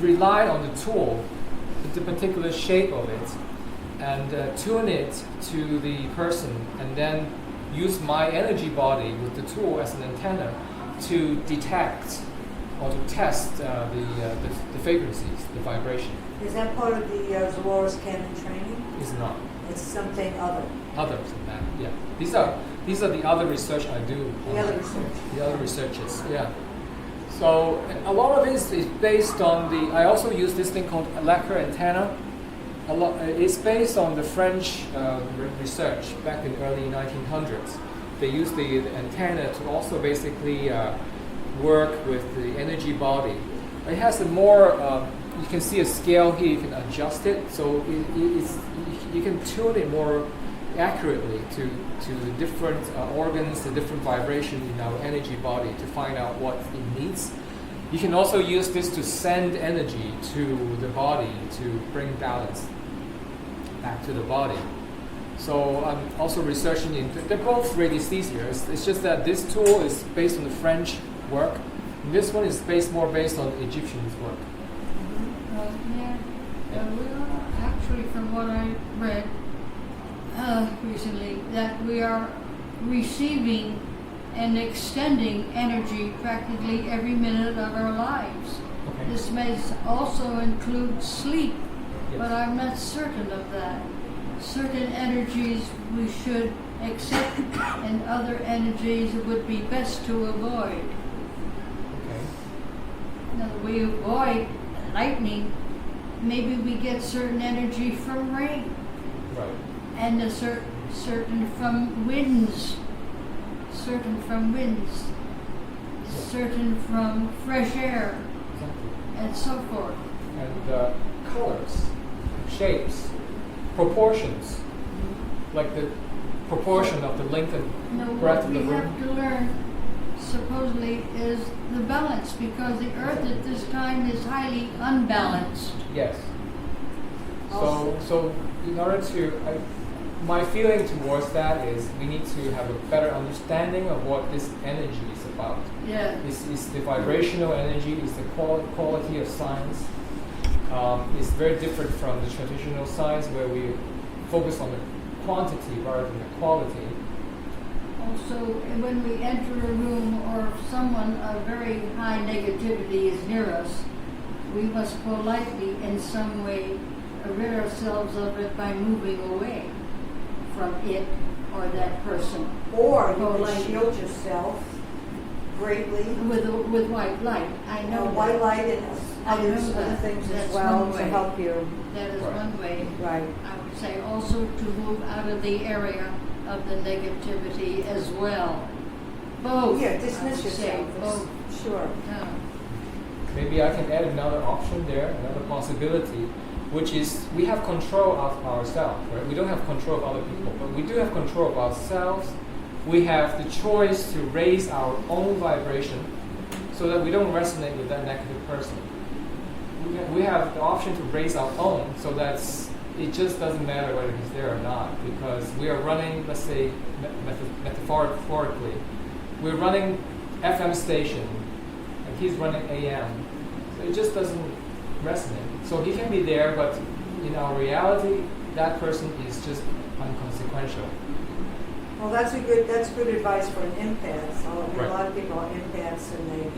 rely on the tool, the particular shape of it, and tune it to the person, and then use my energy body with the tool as an antenna to detect or to test the frequencies, the vibration. Is that part of the Zoroastrian canon training? It's not. It's something other. Others than that, yeah. These are the other research I do. The other research. The other researches, yeah. So a lot of it is based on I also use this thing called lacquer antenna. It's based on the French research back in the early 1900s. They used the antenna to also basically work with the energy body. It has a more, you can see a scale here, you can adjust it, so you can tune it more accurately to the different organs, the different vibration in our energy body to find out what it needs. You can also use this to send energy to the body to bring balance back to the body. So I'm also researching they're both radiesthesia. It's just that this tool is based on the French work, and this one is more based on Egyptian work. Actually, from what I read recently, that we are receiving and extending energy practically every minute of our lives. Okay. This may also include sleep, Yes. but I'm not certain of that. Certain energies we should accept, and other energies it would be best to avoid. Okay. Now, we avoid lightning. Maybe we get certain energy from rain, Right. and certain from winds, certain from fresh air, Exactly. and so forth. And colors, shapes, proportions, like the proportion of the length and Now, breadth what of the we room. have to learn, supposedly, is the balance, because the Earth at this time is highly unbalanced. Yes. So in order to, my feeling towards that is we need to have a better understanding of what this energy is about. Yeah. It's the vibrational energy, it's the quality of science. It's very different from the traditional science where we focus on the quantity rather than the quality. Also, when we enter a room or someone of very high negativity is near us, we must politely, in some way, rid ourselves of it by moving away from it or that person. Or you can Politely. shield yourself greatly. With white light. I know White that. light and I know other that. things as That's well one to way. help you. That is Right. one way. Right. I would say also to move out of the area of the negativity as well. Both. Yeah, I dismiss would say yourself. both. Sure. Yeah. Maybe I can add another option there, another possibility, which is we have control of ourselves, right? We don't have control of other people, but we do have control of ourselves. We have the choice to raise our own vibration so that we don't resonate with that negative person. We have the option to raise our own so that it just doesn't matter whether he's there or not, because we are running, let's say, metaphorically, we're running FM station and he's running AM. So it just doesn't resonate. So he can be there, but in our reality, that person is just inconsequential. Well, that's good advice for an empath. So, I mean, Right. a lot of people are empaths and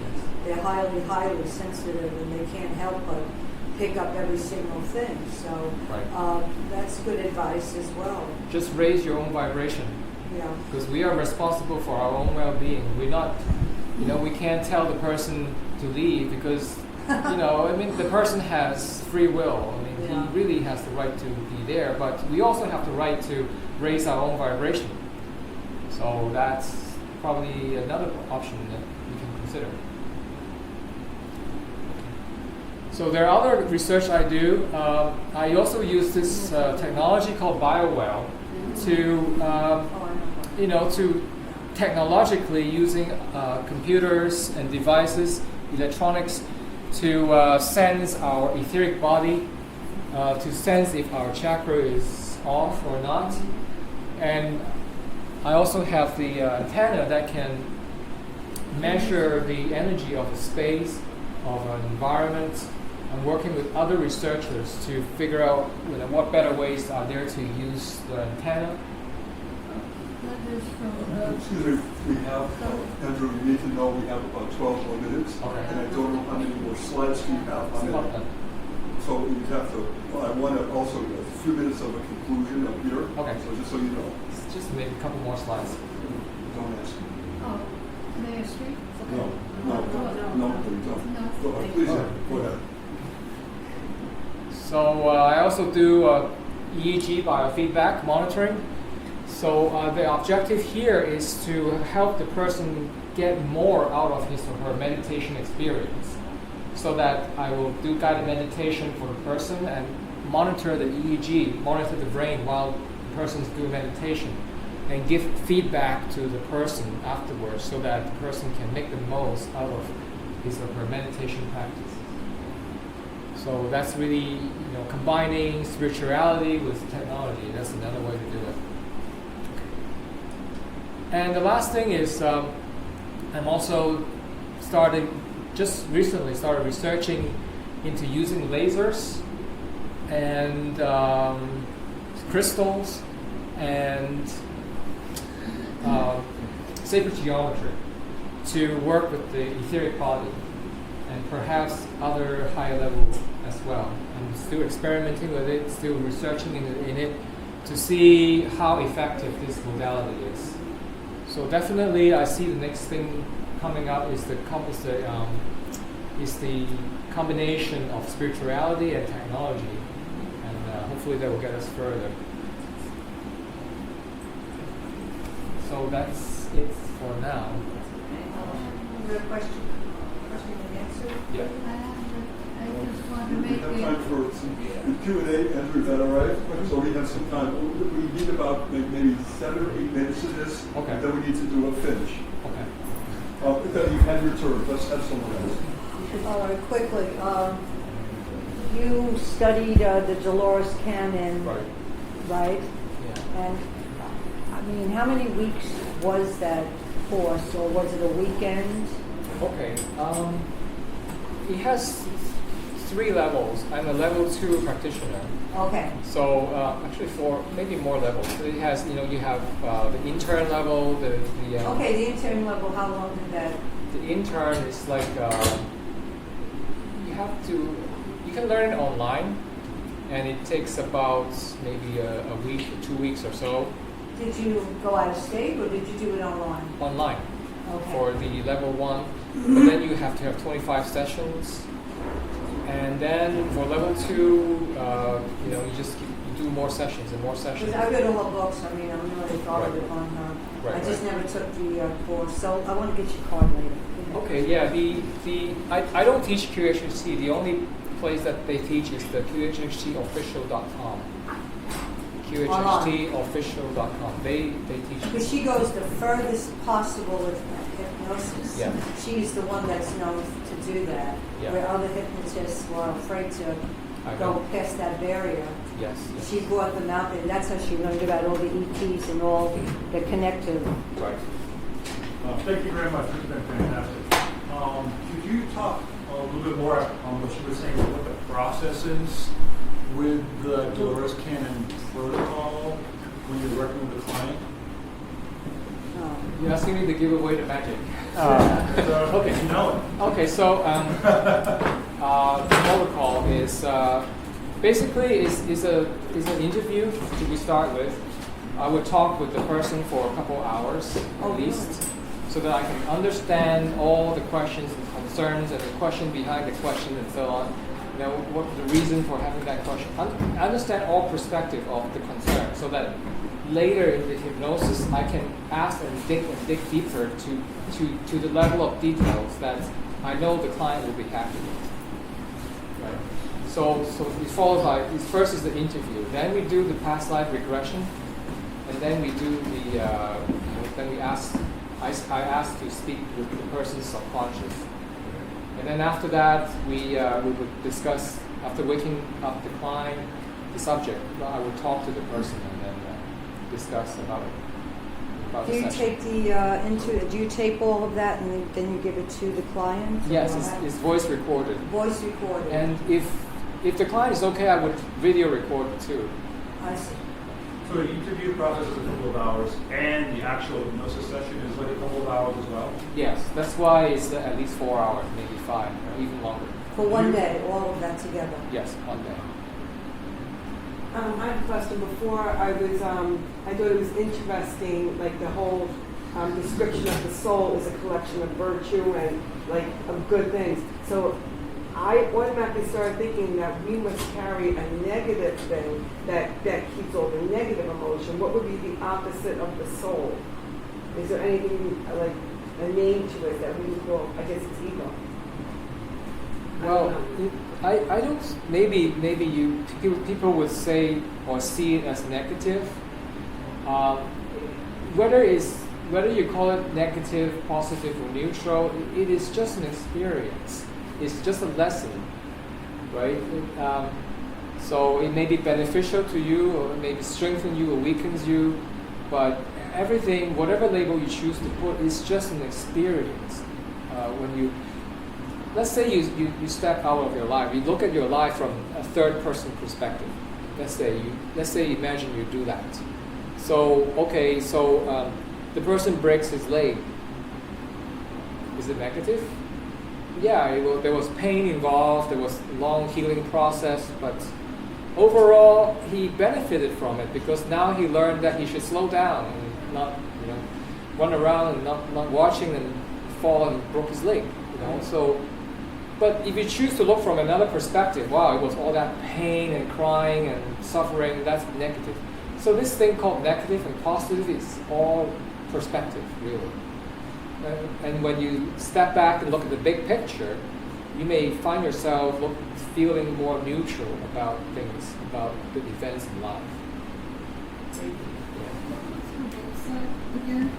they're highly sensitive and they can't help but pick up every single thing. So Right. that's good advice as well. Just raise your own vibration, Yeah. because we are responsible for our own well-being. We're not, we can't tell the person to leave because, I mean, the person has free will. I mean, Yeah. he really has the right to be there, but we also have the right to raise our own vibration. So that's probably another option that we can consider. So there are other research I do. I also use this technology called BioWell to technologically using computers and devices, electronics, to sense our etheric body, to sense if our chakra is off or not. And I also have the antenna that can measure the energy of a space, of an environment. I'm working with other researchers to figure out what better ways are there to use the antenna. That is from, Excuse me, we have, Andrew, you need to know we have about 12 more minutes. Okay. And I don't know how many more slides we have. It's about done. So you have to, I want to also, a few minutes of a conclusion up here. Okay. So just so you know, Just maybe a couple more slides. don't ask. oh, may I speak? No, please don't. No. Go ahead, please, go ahead. So I also do EEG biofeedback monitoring. So the objective here is to help the person get more out of his or her meditation experience. So that I will do guided meditation for the person and monitor the EEG, monitor the brain while the person's doing meditation, and give feedback to the person afterwards so that the person can make the most out of his or her meditation practice. So that's really, combining spirituality with technology. That's another way to do it. And the last thing is, I'm also just recently started researching into using lasers and crystals and sacred geometry to work with the etheric body and perhaps other higher level as well. I'm still experimenting with it, still researching in it to see how effective this modality is. So definitely, I see the next thing coming up is the combination of spirituality and technology, and hopefully that will get us further. So that's it for now. Another question and answer? Yeah. I just want to We make have it. time for some Q&A, Andrew, is that all right? So we have some time. We need about maybe 7 or 8 minutes of this. Okay. And then we need to do a finish. Okay. Then you've had your turn. Let's have someone else. All right, quickly. You studied the Dolores Cannon, right? Yeah. And I mean, how many weeks was that course, or was it a weekend? Okay. It has 3 levels. I'm a level 2 practitioner. Okay. So actually, 4, maybe more levels. It has, you have the intern level, the Okay, the intern level. How long did that? the intern is like you can learn it online, and it takes about maybe a week or 2 weeks or so. Did you go out of state, or did you do it online? Online Okay. for the level 1, but then you have to have 25 sessions, and then for level 2, you do more sessions and more sessions. Because I read all her books. I mean, I'm really authoritative on her. Right, I just right. never took the course, so I want to get your card later. Okay, yeah. I don't teach QHHT. The only place that they teach is the QHHTofficial.com. QHHTofficial.com. They teach. Because she goes the furthest possible with hypnosis. Yeah. She's the one that's known to do that. Yeah. Where other hypnotists were afraid to I go know. past that barrier. Yes. She brought them out there. That's how she learned about all the ETs and all the connective. Right. Thank you very much. This has been fantastic. Could you talk a little bit more on what you were saying, what the process is with the Dolores Cannon protocol when you're working with a client? You're asking me to give away the magic. Okay, you know it. Okay, so the protocol is basically is an interview to start with. I would talk with the person for a couple hours at least, so that I can understand all the questions and concerns and the question behind the question and so on. You know, what the reason for having that question. Understand all perspective of the concern, so that later in the hypnosis I can ask and dig deeper to the level of details that I know the client will be happy with. Right. So it follows by first is the interview, then we do the past life regression, and then we do the then we ask. I ask to speak with the person's subconscious, and then after that we would discuss, after waking up the client, the subject. I would talk to the person and then discuss about it. Do you take do you tape all of that and then you give it to the client? Yes, it's voice recorded. Voice recorded. And if the client is okay, I would video record it too. I see. So the interview process is a couple of hours, and the actual hypnosis session is like a couple of hours as well? Yes, that's why it's at least 4 hours, maybe 5, or even longer. For one day, all of that together. Yes, 1 day. I have a question. Before I thought it was interesting, like the whole description of the soul is a collection of virtue and like of good things. So I automatically started thinking that we must carry a negative thing that keeps all the negative emotion. What would be the opposite of the soul? Is there anything like a name to it that we would call? I guess it's ego. Well, I don't. Maybe people would say or see it as negative. Whether you call it negative, positive, or neutral, it is just an experience. It's just a lesson, right? So it may be beneficial to you, or it may strengthen you, or weakens you, but everything, whatever label you choose to put, is just an experience. When you, let's say you step out of your life, you look at your life from a third-person perspective. Let's say imagine you do that. So the person breaks his leg. Is it negative? Yeah, there was pain involved, there was a long healing process, but overall he benefited from it because now he learned that he should slow down and not, run around and not watching and fall and broke his leg. So, but if you choose to look from another perspective, wow, it was all that pain and crying and suffering, that's negative. So this thing called negative and positive is all perspective, really. And when you step back and look at the big picture, you may find yourself feeling more neutral about things, about the events in life. Again,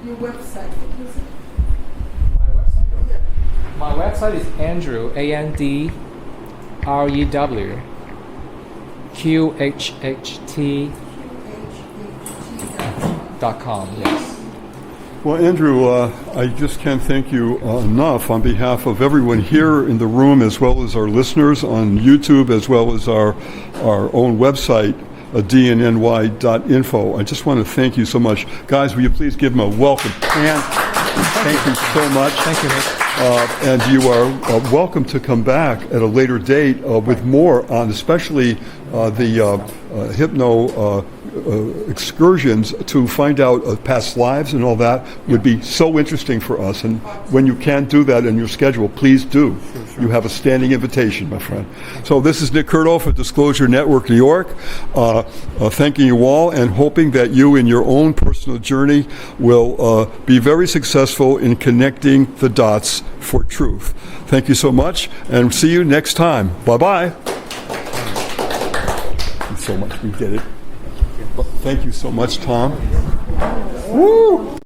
your website, what is it? My website is Andrew, ANDREW, QHHT.com, yes. Well, Andrew, I just can't thank you enough on behalf of everyone here in the room, as well as our listeners on YouTube, as well as our own website, dnny.info. I just want to thank you so much. Guys, will you please give them a welcome hand? Thank you so much. Thank you, Nick. And you are welcome to come back at a later date with more on especially the hypno excursions to find out past lives and all that would be so interesting for us. And when you can't do that in your schedule, please do. Sure. You have a standing invitation, my friend. So this is Nick Curto for Disclosure Network New York, thanking you all and hoping that you in your own personal journey will be very successful in connecting the dots for truth. Thank you so much and see you next time. Bye-bye. Thank you so much. We did it. Thank you so much, Tom. Woo!